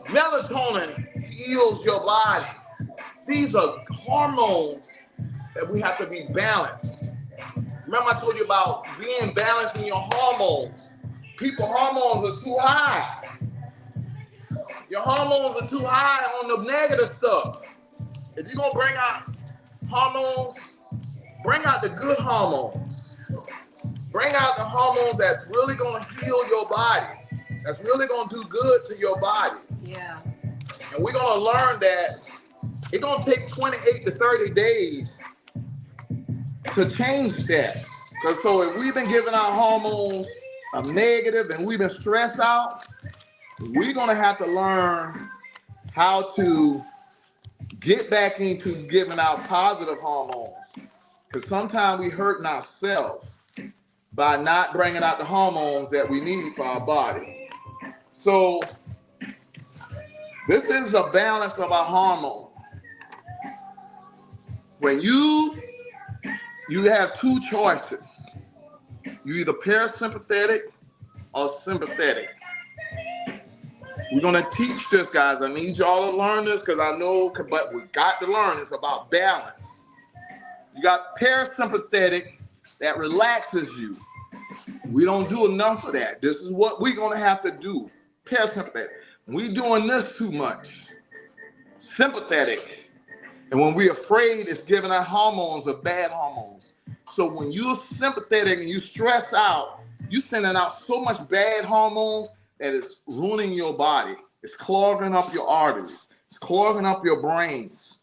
Melatonin heals your body. These are hormones that we have to be balanced. Remember I told you about being balanced in your hormones. People's hormones are too high. Your hormones are too high on the negative stuff. If you're going to bring out hormones, bring out the good hormones. Bring out the hormones that's really going to heal your body. That's really going to do good to your body. Yeah. And we're going to learn that it's going to take 28 to 30 days to change that. Because so if we've been giving our hormones a negative and we've been stressed out, we're going to have to learn how to get back into giving out positive hormones. Because sometimes we're hurting ourselves by not bringing out the hormones that we need for our body. So this is a balance of our hormones. When you have two choices. You're either parasympathetic or sympathetic. We're going to teach this, guys. I need y'all to learn this because I know, but we got to learn. It's about balance. You got parasympathetic that relaxes you. We don't do enough of that. This is what we're going to have to do. Parasympathetic. We're doing this too much. Sympathetic. And when we're afraid, it's giving our hormones the bad hormones. So when you're sympathetic and you stress out, you're sending out so much bad hormones that it's ruining your body. It's clogging up your arteries. It's clogging up your brains.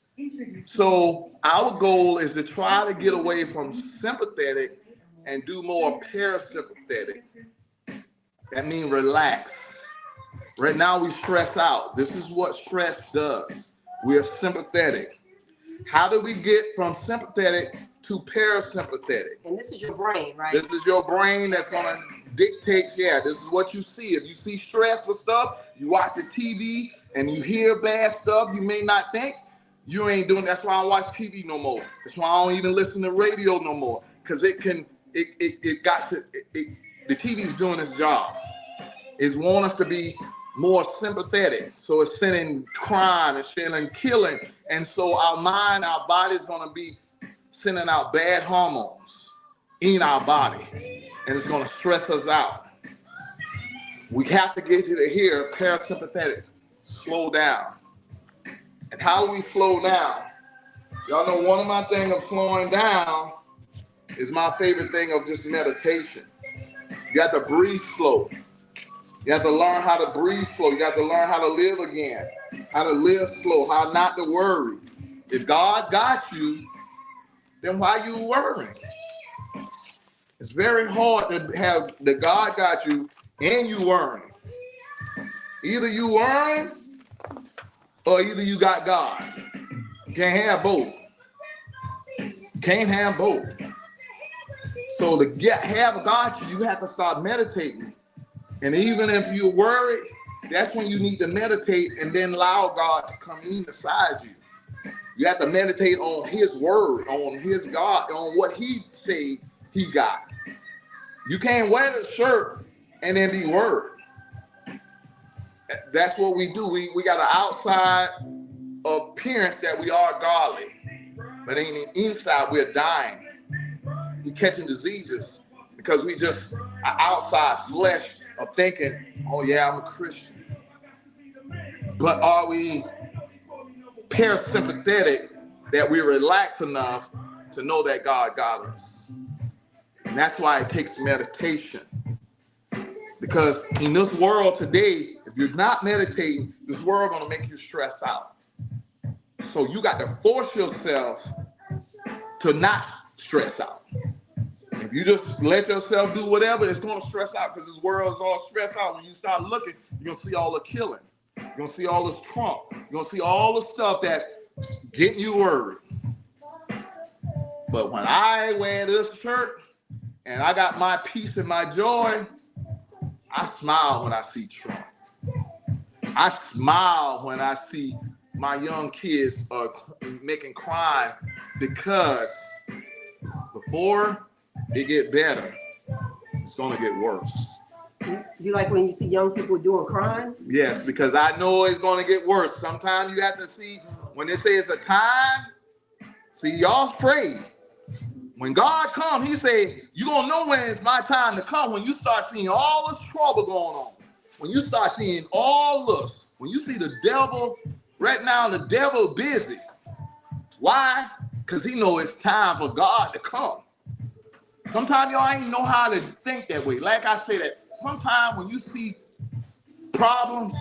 So our goal is to try to get away from sympathetic and do more parasympathetic. That means relax. Right now we stress out. This is what stress does. We are sympathetic. How do we get from sympathetic to parasympathetic? And this is your brain, right? This is your brain that's going to dictate, this is what you see. If you see stress with stuff, you watch the TV and you hear bad stuff, you may not think, you ain't doing, that's why I don't watch TV no more. That's why I don't even listen to radio no more. Because the TV's doing its job. It's want us to be more sympathetic. So it's sending crime, it's sending killing. And so our mind, our body's going to be sending out bad hormones in our body. And it's going to stress us out. We have to get you to hear parasympathetic. Slow down. And how do we slow down? Y'all know one of my things of slowing down is my favorite thing of just meditation. You have to breathe slow. You have to learn how to breathe slow. You have to learn how to live again. How to live slow. How not to worry. If God got you, then why you worrying? It's very hard to have the God got you and you worrying. Either you worrying or either you got God. You can't have both. Can't have both. So to have God, you have to start meditating. And even if you're worried, that's when you need to meditate and then allow God to come inside you. You have to meditate on his word, on his God, on what he said he got. You can't wear the shirt and then be worried. That's what we do. We got an outside appearance that we are godly, but in the inside we're dying. We're catching diseases because we just are outside flesh of thinking, oh yeah, I'm a Christian. But are we parasympathetic that we're relaxed enough to know that God got us? And that's why it takes meditation. Because in this world today, if you're not meditating, this world gonna make you stress out. So you got to force yourself to not stress out. If you just let yourself do whatever, it's gonna stress out because this world is all stressed out. When you start looking, you're gonna see all the killing. You're gonna see all this Trump. You're gonna see all the stuff that's getting you worried. But when I wear this shirt and I got my peace and my joy, I smile when I see Trump. I smile when I see my young kids making crime, because before they get better, it's gonna get worse. You like when you see young people doing crime? Yes, because I know it's gonna get worse. Sometimes you have to see, when they say it's a time, see, y'all afraid. When God comes, he say, you're gonna know when it's my time to come, when you start seeing all this trouble going on. When you start seeing all this, when you see the devil, right now the devil busy. Why? Because he know it's time for God to come. Sometimes y'all ain't know how to think that way. Like I say that, sometimes when you see problems,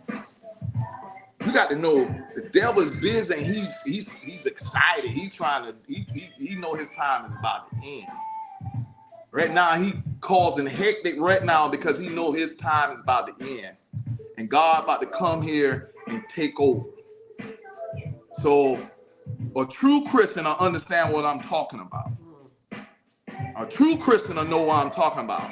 you got to know the devil is busy and he's excited. He's trying to, he know his time is about to end. Right now, he causing hectic right now because he know his time is about to end. And God about to come here and take over. So a true Christian will understand what I'm talking about. A true Christian will know what I'm talking about.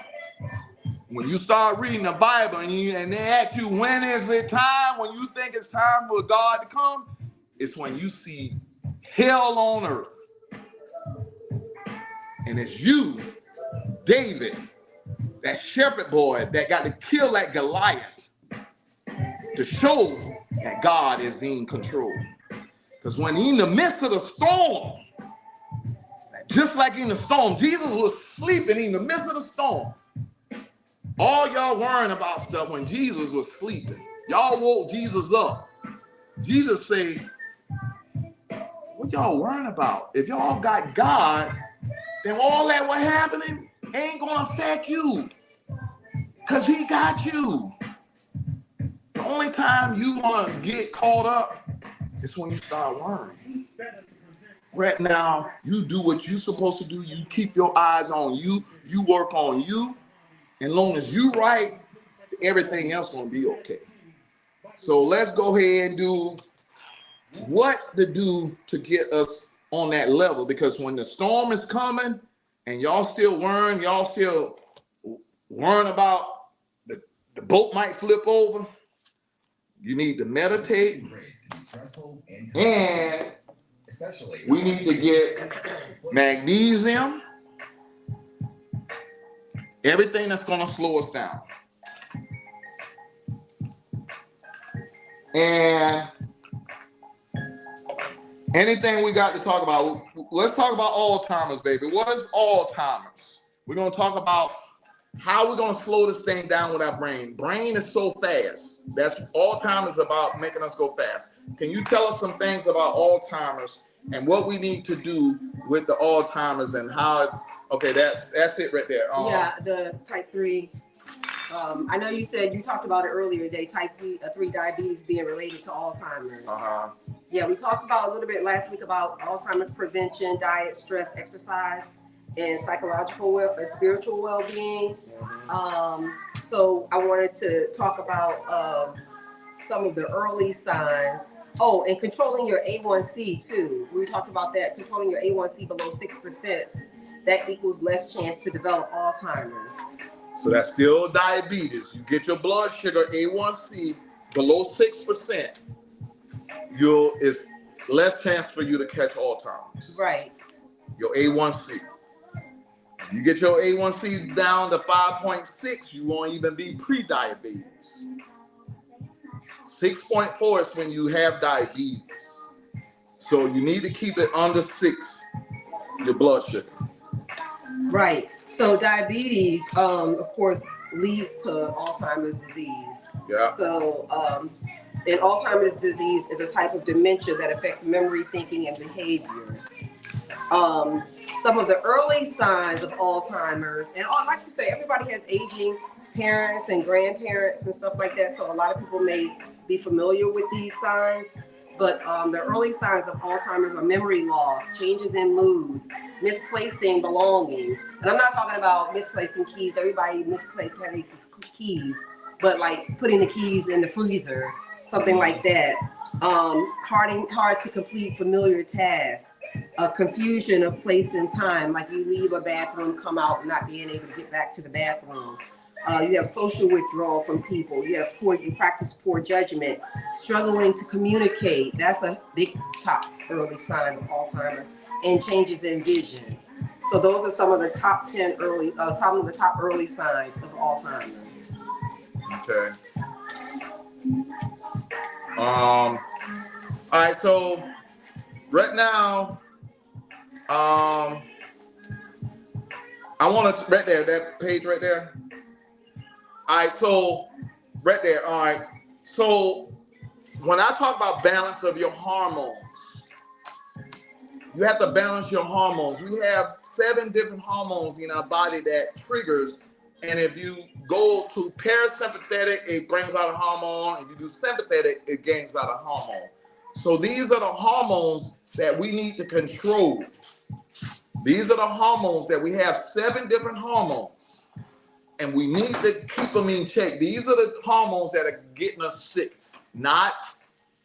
When you start reading the Bible and they ask you, when is it time? When you think it's time for God to come, it's when you see hell on earth. And it's you, David, that shepherd boy that got to kill that Goliath to show that God is in control. Because when in the midst of the storm, just like in the storm, Jesus was sleeping in the midst of the storm. All y'all worrying about stuff when Jesus was sleeping. Y'all woke Jesus up. Jesus say, what y'all worrying about? If y'all got God, then all that what happening ain't gonna affect you. Because he got you. The only time you wanna get caught up is when you start worrying. Right now, you do what you're supposed to do. You keep your eyes on you. You work on you. And long as you right, everything else gonna be okay. So let's go ahead and do what to do to get us on that level. Because when the storm is coming and y'all still worrying about the boat might flip over, you need to meditate. And we need to get magnesium, everything that's going to slow us down. And anything we got to talk about, let's talk about Alzheimer's, baby. What is Alzheimer's? We're going to talk about how we're going to slow this thing down with our brain. Brain is so fast. That's Alzheimer's about, making us go fast. Can you tell us some things about Alzheimer's and what we need to do with the Alzheimer's and how it's, okay, that's it right there. Yeah, the type 3. I know you said, you talked about it earlier today, type 3 diabetes being related to Alzheimer's. Yeah, we talked about a little bit last week about Alzheimer's prevention, diet, stress, exercise, and psychological and spiritual well-being. So I wanted to talk about some of the early signs. Oh, and controlling your A1C too. We talked about that, controlling your A1C below 6%. That equals less chance to develop Alzheimer's. So that's still diabetes. You get your blood sugar A1C below 6%, it's less chance for you to catch Alzheimer's. Right. Your A1C. You get your A1C down to 5.6, you won't even be pre-diabetes. 6.4 is when you have diabetes. So you need to keep it under 6, your blood sugar. Right. So diabetes, of course, leads to Alzheimer's disease. Yeah. So, and Alzheimer's disease is a type of dementia that affects memory, thinking, and behavior. Some of the early signs of Alzheimer's, and like you say, everybody has aging parents and grandparents and stuff like that. So a lot of people may be familiar with these signs. But the early signs of Alzheimer's are memory loss, changes in mood, misplacing belongings. And I'm not talking about misplacing keys. Everybody misplaces keys, but like putting the keys in the freezer, something like that. Hard to complete familiar tasks. A confusion of place and time, like you leave a bathroom, come out, and not being able to get back to the bathroom. You have social withdrawal from people. You practice poor judgment, struggling to communicate. That's a big top early sign of Alzheimer's, and changes in vision. So those are some of the top early signs of Alzheimer's. Okay. All right. So right now, I want to right there, that page right there. All right, so right there. All right, so when I talk about balance of your hormones, you have to balance your hormones. We have 7 different hormones in our body that triggers, and if you go to parasympathetic, it brings out a hormone. If you do sympathetic, it gains out a hormone. So these are the hormones that we need to control. These are the hormones that we have 7 different hormones. And we need to keep them in check. These are the hormones that are getting us sick, not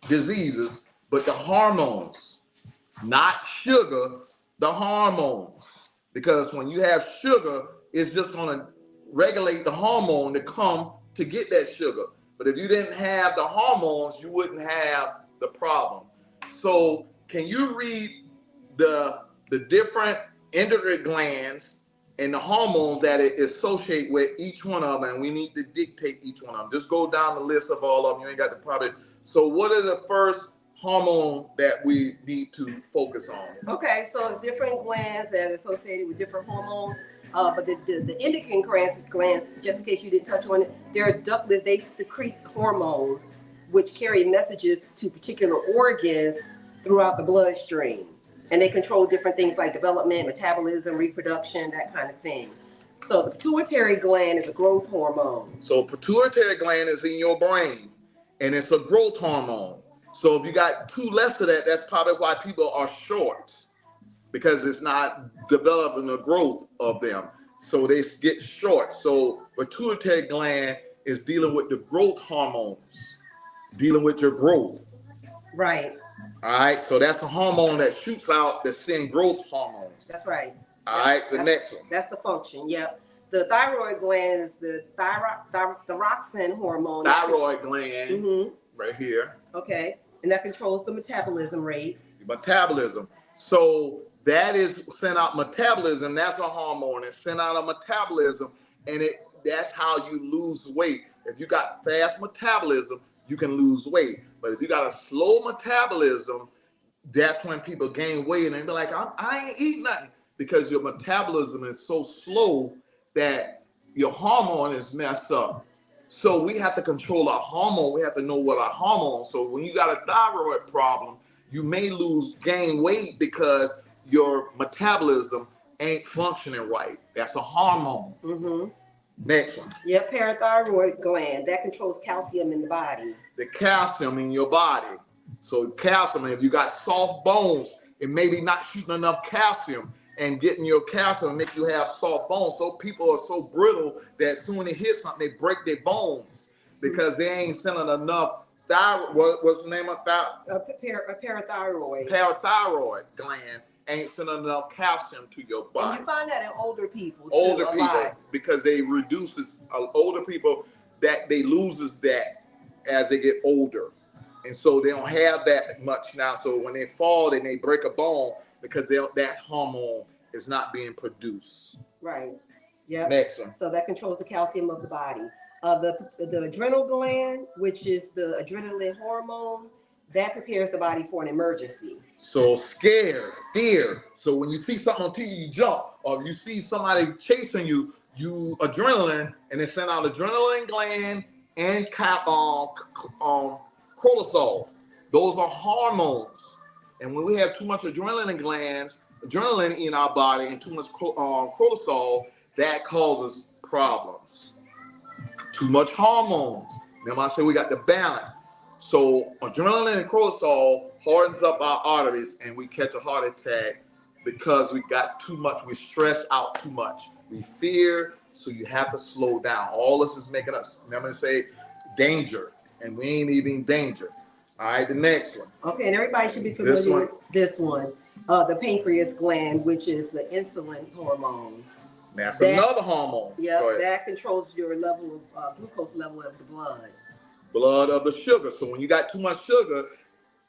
diseases, but the hormones, not sugar, the hormones. Because when you have sugar, it's just going to regulate the hormone to come to get that sugar. But if you didn't have the hormones, you wouldn't have the problem. So can you read the different endocrine glands and the hormones that it associate with each one of them? And we need to dictate each one of them. Just go down the list of all of them. You ain't got to probably. So what is the first hormone that we need to focus on? Okay, so it's different glands that are associated with different hormones. But the endocrine glands, just in case you didn't touch on it, they're ductless. They secrete hormones which carry messages to particular organs throughout the bloodstream. And they control different things like development, metabolism, reproduction, that kind of thing. So the pituitary gland is a growth hormone. So pituitary gland is in your brain, and it's a growth hormone. So if you got 2 less of that, that's probably why people are short, because it's not developing the growth of them. So they get short. So pituitary gland is dealing with the growth hormones, dealing with your growth. Right. All right, so that's a hormone that shoots out that send growth hormones. That's right. All right, the next one. That's the function, yep. The thyroid gland is the thyroxine hormone. Thyroid gland, right here. Okay, and that controls the metabolism rate. Metabolism. So that is sent out metabolism. That's a hormone. It's sent out a metabolism, and that's how you lose weight. If you got fast metabolism, you can lose weight. But if you got a slow metabolism, that's when people gain weight and they be like, I ain't eating nothing, because your metabolism is so slow that your hormone is messed up. So we have to control our hormone. We have to know what our hormone. So when you got a thyroid problem, you may gain weight because your metabolism ain't functioning right. That's a hormone. Next one. Yep, parathyroid gland. That controls calcium in the body. The calcium in your body. So calcium, if you got soft bones, it may be not shooting enough calcium, and getting your calcium make you have soft bones. So people are so brittle that as soon as they hit something, they break their bones because they ain't sending enough thyroid. What's the name of that? A parathyroid. Parathyroid gland ain't sending enough calcium to your body. And you find that in older people too, older people, because they reduces older people, that they loses that as they get older, and so they don't have that much now. So when they fall, they may break a bone because that hormone is not being produced. Right. Yeah. Next one. So that controls the calcium of the body. The adrenal gland, which is the adrenaline hormone, that prepares the body for an emergency. So scared, fear. So when you see something on TV, you jump, or you see somebody chasing you, you adrenaline, and it send out adrenaline gland and cortisol. Those are hormones. And when we have too much adrenaline in our body, and too much cortisol, that causes problems. Too much hormones. Remember I said we got the balance. So adrenaline and cortisol hardens up our arteries, and we catch a heart attack because we got too much. We stress out too much. We fear, so you have to slow down. All this is making us, remember to say, danger, and we ain't even in danger. All right, the next one. Okay, and everybody should be familiar with this one. The pancreas gland, which is the insulin hormone. That's another hormone. Yeah, that controls your level of glucose level of the blood. Blood of the sugar. So when you got too much sugar,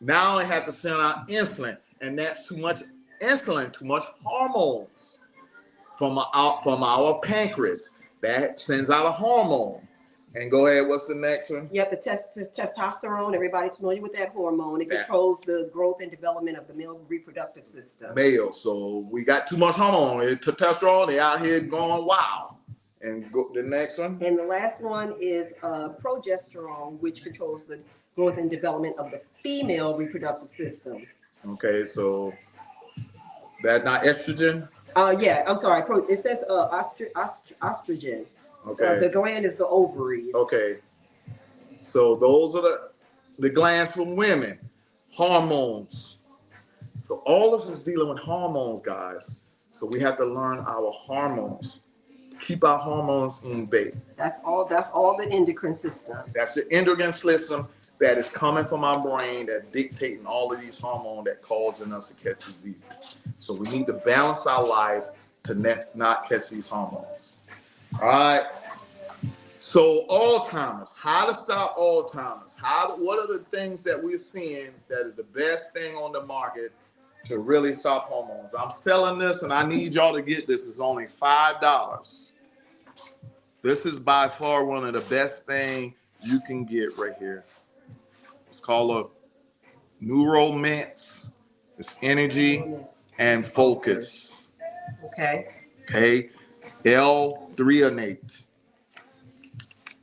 now it have to send out insulin, and that's too much insulin, too much hormones from our pancreas. That sends out a hormone. And go ahead, what's the next one? Yep, the testosterone. Everybody's familiar with that hormone. It controls the growth and development of the male reproductive system. Male. So we got too much hormone. Testosterone, they out here going wild. And go the next one. And the last one is progesterone, which controls the growth and development of the female reproductive system. Okay, so that's not estrogen? Yeah, I'm sorry. It says estrogen. Okay. The gland is the ovaries. Okay. So those are the glands for women. Hormones. So all this is dealing with hormones, guys. So we have to learn our hormones. Keep our hormones in bay. That's all the endocrine system. That's the endocrine system that is coming from our brain, that dictating all of these hormones that causing us to catch diseases. So we need to balance our life to not catch these hormones. All right. So Alzheimer's, how to stop Alzheimer's? What are the things that we're seeing that is the best thing on the market to really stop hormones? I'm selling this, and I need y'all to get this. It's only $5. This is by far one of the best things you can get right here. It's called a Neuromints. It's energy and focus. Okay. Okay. L-threonate.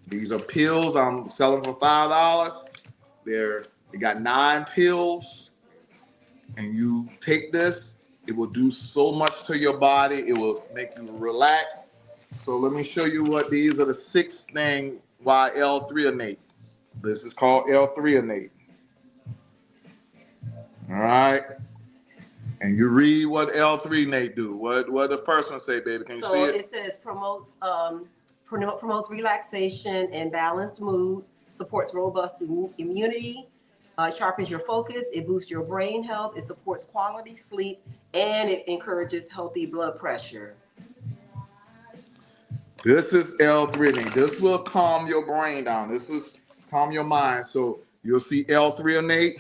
These are pills I'm selling for $5. They got 9 pills, and you take this. It will do so much to your body. It will make you relax. So let me show you what these are the 6 things why L-threonate. This is called L-threonate. All right. And you read what L-threonate do. What the first one say, baby? Can you see it? So it says promotes relaxation and balanced mood, supports robust immunity, sharpens your focus, it boosts your brain health, it supports quality sleep, and it encourages healthy blood pressure. This is L-threonate. This will calm your brain down. This is calm your mind. So you'll see L-threonate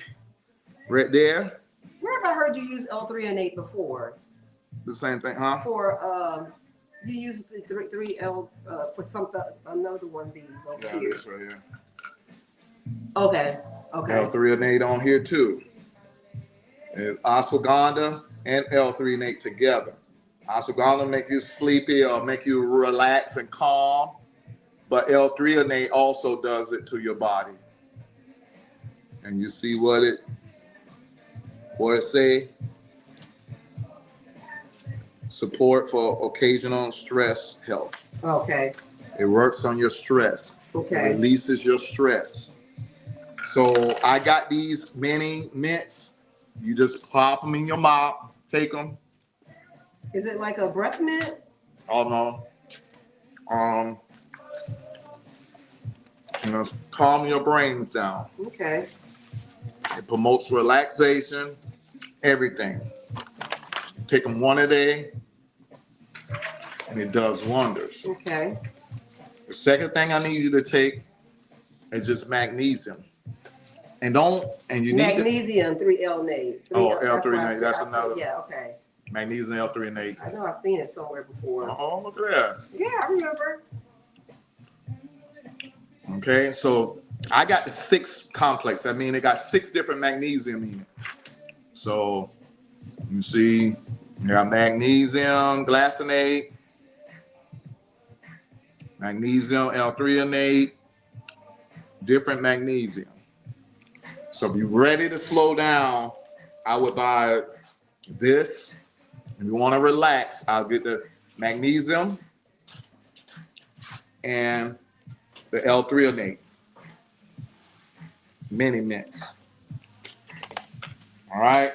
right there. Where have I heard you use L-threonate before? The same thing, huh? For you use the 3L for something, another one of these over here. This right here. Okay. L-threonate on here too. It's ashwagandha and L-threonate together. Ashwagandha make you sleepy or make you relax and calm, but L-threonate also does it to your body. And you see what it say? Support for occasional stress health. Okay. It works on your stress. Okay. It releases your stress. So I got these mini mints. You just pop them in your mouth, take them. Is it like a breath mint? Oh no. Calm your brain down. Okay. It promotes relaxation, everything. Take them one a day, and it does wonders. Okay. The second thing I need you to take is just magnesium. And you need magnesium, 3L-nate. L-threonate, that's another. Yeah, okay. Magnesium L-threonate. I know I've seen it somewhere before. Oh, look at that. Yeah, I remember. Okay, so I got the 6 complex. I mean, it got 6 different magnesium in it. So you see, you got magnesium glycinate, magnesium L-threonate, different magnesium. So if you're ready to slow down, I would buy this. If you want to relax, I'll get the magnesium and the L-threonate mini mix. All right.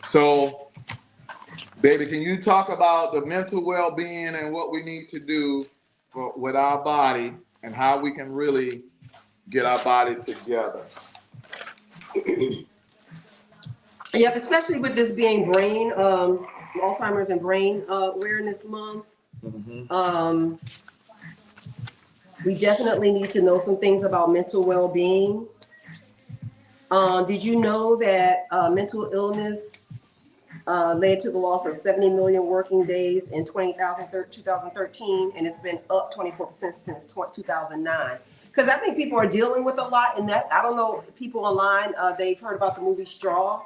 So, baby, can you talk about the mental well-being and what we need to do with our body and how we can really get our body together? Yep, especially with this being brain, Alzheimer's and Brain Awareness Month. Mm-hmm. We definitely need to know some things about mental well-being. Did you know that mental illness led to the loss of 70 million working days in 2013, and it's been up 24% since 2009? Because I think people are dealing with a lot, and that I don't know, people online, they've heard about the movie Straw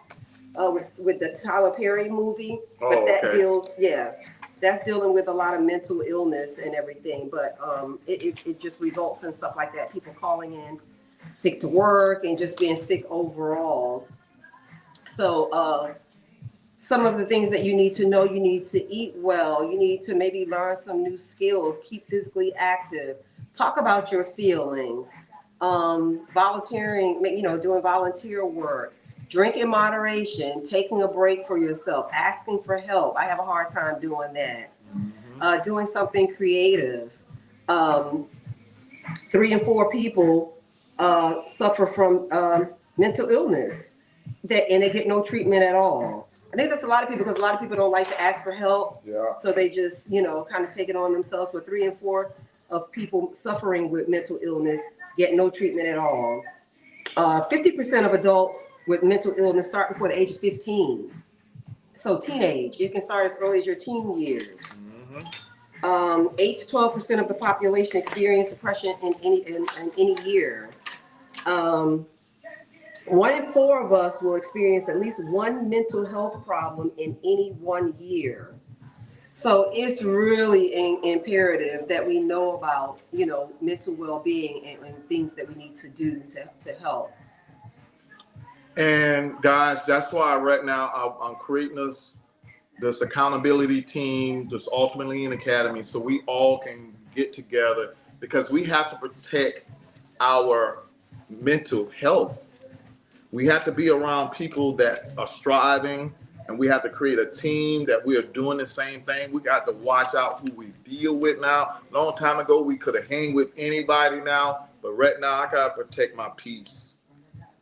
with the Tyler Perry movie, but that deals, that's dealing with a lot of mental illness and everything. But it just results in stuff like that, people calling in sick to work and just being sick overall. So some of the things that you need to know: you need to eat well, you need to maybe learn some new skills, keep physically active, talk about your feelings, volunteering, doing volunteer work, drink in moderation, taking a break for yourself, asking for help. I have a hard time doing that. Mm-hmm. Doing something creative. 3 in 4 people suffer from mental illness and they get no treatment at all. I think that's a lot of people, because a lot of people don't like to ask for help. Yeah. So they just, kind of take it on themselves. But 3 in 4 of people suffering with mental illness get no treatment at all. 50% of adults with mental illness start before the age of 15. So teenage, it can start as early as your teen years. Mm-hmm. 8 to 12% of the population experience depression in any year. 1 in 4 of us will experience at least one mental health problem in any 1 year. So it's really imperative that we know about, mental well-being and things that we need to do to help. And guys, that's why right now I'm creating this accountability team, this Ultimately In Academy, so we all can get together, because we have to protect our mental health. We have to be around people that are striving, and we have to create a team that we are doing the same thing. We got to watch out who we deal with now. Long time ago, we could have hanged with anybody now, but right now I got to protect my peace.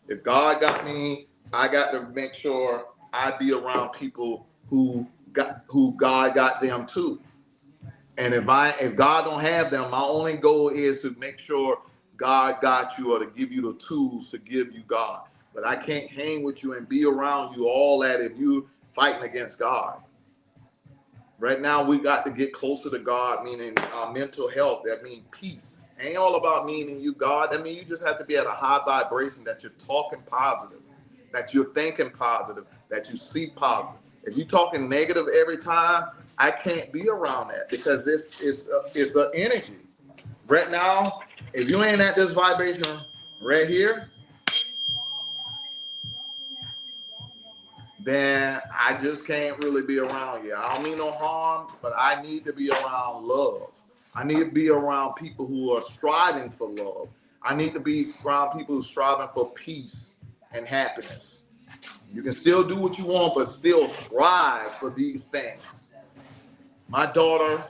If God got me, I got to make sure I be around people who God got them too. And if God don't have them, my only goal is to make sure God got you, or to give you the tools to give you God. But I can't hang with you and be around you all that if you fighting against God. Right now, we got to get closer to God, meaning mental health. That means peace. Ain't all about meaning you God. I mean, you just have to be at a high vibration, that you're talking positive, that you're thinking positive, that you see positive. If you're talking negative every time, I can't be around that, because this is the energy. Right now, if you ain't at this vibration right here, then I just can't really be around you. I don't mean no harm, but I need to be around love. I need to be around people who are striving for love. I need to be around people who are striving for peace and happiness. You can still do what you want, but still strive for these things. My daughter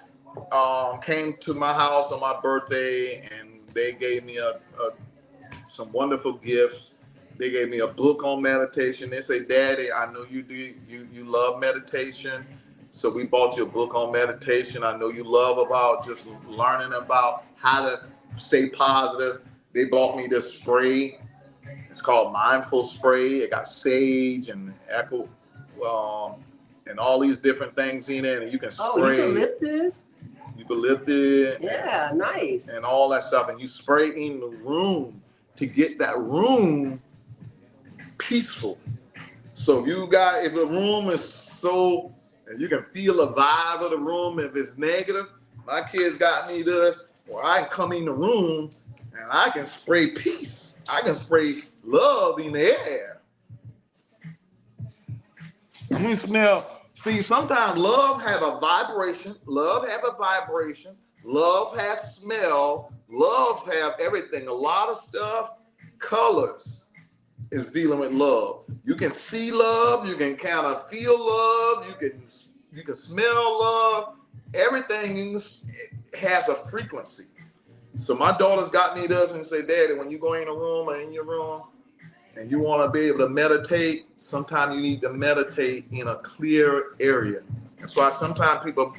came to my house on my birthday, and they gave me some wonderful gifts. They gave me a book on meditation. They say, "Daddy, I know you love meditation, so we bought you a book on meditation. I know you love about just learning about how to stay positive." They bought me this spray. It's called Mindful Spray. It got sage and and all these different things in it, and you can spray. Oh, eucalyptus? eucalyptus. Yeah, nice. And all that stuff. And you spray in the room to get that room peaceful. So if the room is so, and you can feel the vibe of the room, if it's negative, my kids got me this, well, I can come in the room and I can spray peace. I can spray love in the air. You smell, see, sometimes love have a vibration, love has smell, love have everything. A lot of stuff, colors is dealing with love. You can see love, you can kind of feel love, you can smell love. Everything has a frequency. So my daughters got me this and say, Daddy, when you go in a room or in your room and you want to be able to meditate, sometimes you need to meditate in a clear area. That's why sometimes people,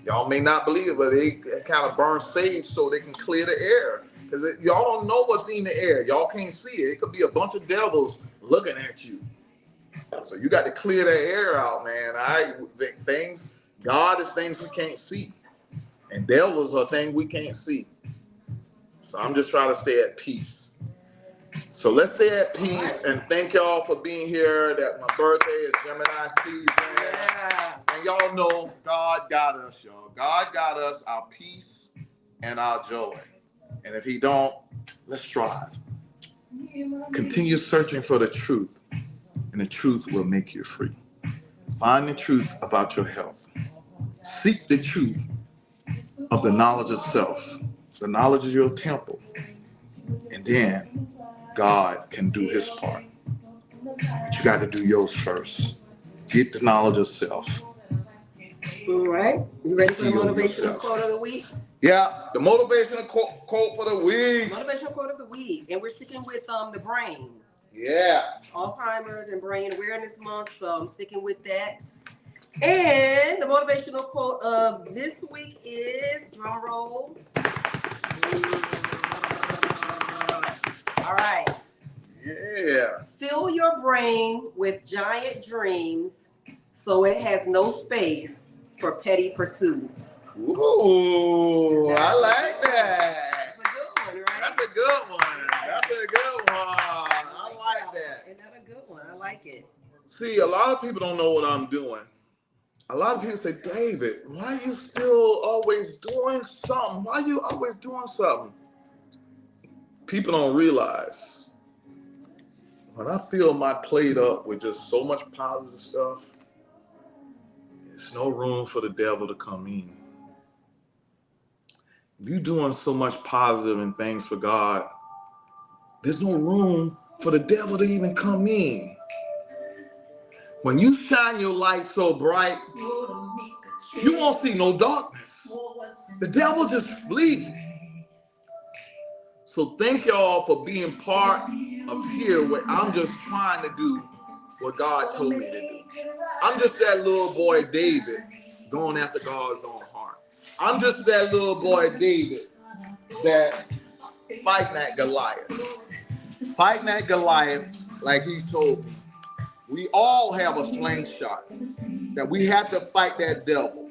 y'all may not believe it, but they kind of burn sage so they can clear the air. Because y'all don't know what's in the air. Y'all can't see it. It could be a bunch of devils looking at you. So you got to clear the air out, man. God is things we can't see. And devils are things we can't see. So I'm just trying to stay at peace. So let's stay at peace and thank y'all for being here. That my birthday is Gemini season. Yeah. And y'all know God got us, y'all. God got us our peace and our joy. And if he don't, let's strive. Continue searching for the truth, and the truth will make you free. Find the truth about your health. Seek the truth of the knowledge of self. The knowledge is your temple. And then God can do his part. But you got to do yours first. Get the knowledge of self. All right. You ready for the motivational quote of the week? Yeah, the motivational quote for the week. Motivational quote of the week. And we're sticking with the brain. Yeah. Alzheimer's and Brain Awareness Month. So I'm sticking with that. And the motivational quote of this week is, drum roll. All right. Yeah. Fill your brain with giant dreams so it has no space for petty pursuits. Ooh, I like that. That's a good one, right? That's a good one. That's a good one. I like that. Isn't that a good one? I like it. See, a lot of people don't know what I'm doing. A lot of people say, David, why are you still always doing something? Why are you always doing something? People don't realize when I fill my plate up with just so much positive stuff, there's no room for the devil to come in. If you're doing so much positive and things for God, there's no room for the devil to even come in. When you shine your light so bright, you won't see no darkness. The devil just flees. So thank y'all for being part of here where I'm just trying to do what God told me to do. I'm just that little boy David going after God's own heart. I'm just that little boy David that fighting that Goliath. Fighting that Goliath like he told me. We all have a slingshot that we have to fight that devil.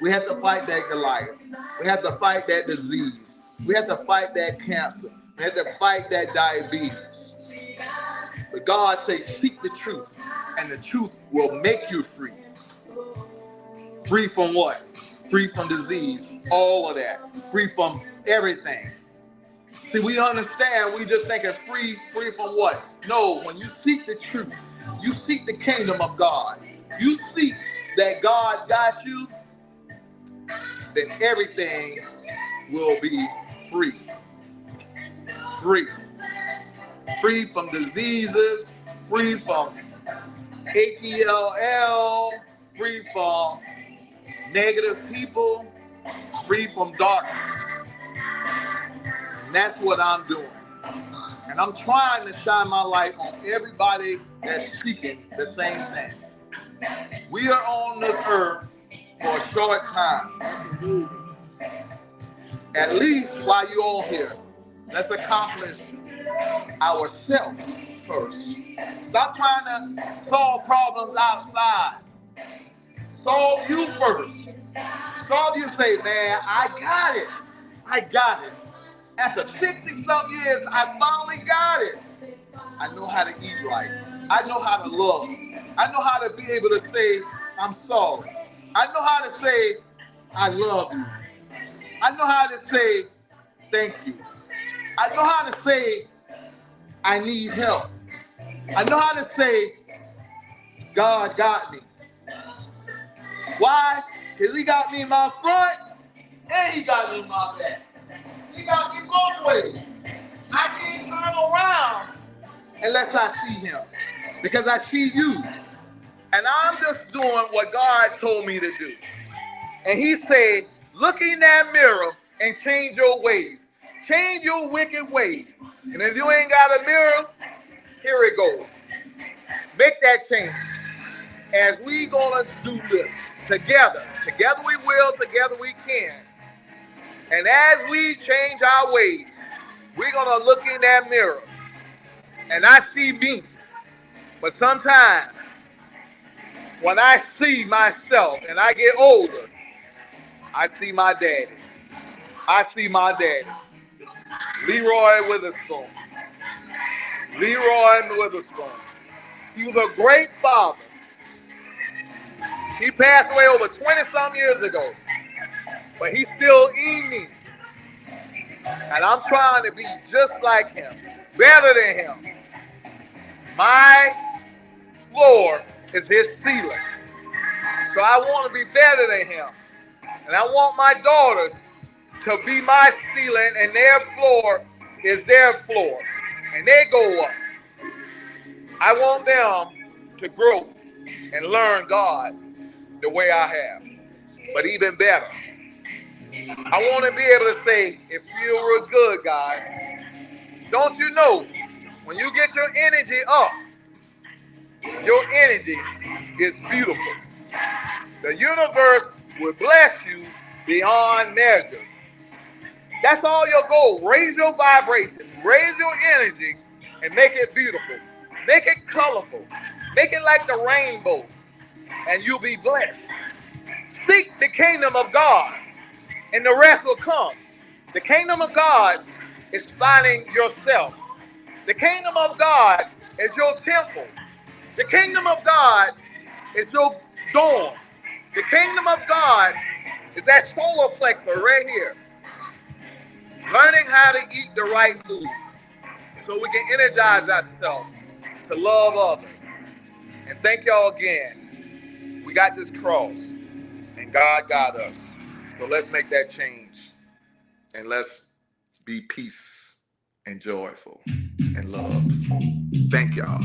We have to fight that Goliath. We have to fight that disease. We have to fight that cancer. We have to fight that diabetes. But God says, seek the truth, and the truth will make you free. Free from what? Free from disease, all of that. Free from everything. See, we understand, we just think it's free from what? No, when you seek the truth, you seek the kingdom of God, you seek that God got you, then everything will be free. Free. Free from diseases, free from ATLL, free from negative people, free from darkness. And that's what I'm doing. And I'm trying to shine my light on everybody that's seeking the same thing. We are on this earth for a short time. At least while you're on here, let's accomplish ourselves first. Stop trying to solve problems outside. Solve you first. Some of you say, man, I got it. I got it. After 60-some years, I finally got it. I know how to eat right. I know how to love. I know how to be able to say, I'm sorry. I know how to say, I love you. I know how to say, thank you. I know how to say, I need help. I know how to say, God got me. Why? Because he got me in my front and he got me in my back. He got me both ways. I can't turn around unless I see him. Because I see you. And I'm just doing what God told me to do. And he said, look in that mirror and change your ways. Change your wicked ways. And if you ain't got a mirror, here it goes. Make that change. As we gonna do this together. Together we will, together we can. And as we change our ways, we're gonna look in that mirror. And I see me. But sometimes, when I see myself and I get older, I see my daddy. I see my daddy. Leroy Witherspoon. Leroy Witherspoon. He was a great father. He passed away over 20-some years ago. But he's still in me. And I'm trying to be just like him. Better than him. My floor is his ceiling. So I want to be better than him. And I want my daughters to be my ceiling and their floor is their floor. And they go up. I want them to grow and learn God the way I have. But even better, I want to be able to say, it feels real good, guys. Don't you know, when you get your energy up, your energy is beautiful. The universe will bless you beyond measure. That's all your goal. Raise your vibration, raise your energy, and make it beautiful. Make it colorful. Make it like the rainbow, and you'll be blessed. Seek the kingdom of God, and the rest will come. The kingdom of God is finding yourself. The kingdom of God is your temple. The kingdom of God is your dorm. The kingdom of God is that solar plexus right here. Learning how to eat the right food so we can energize ourselves to love others. And thank y'all again. We got this cross and God got us. So let's make that change and let's be peace and joyful and love. Thank y'all.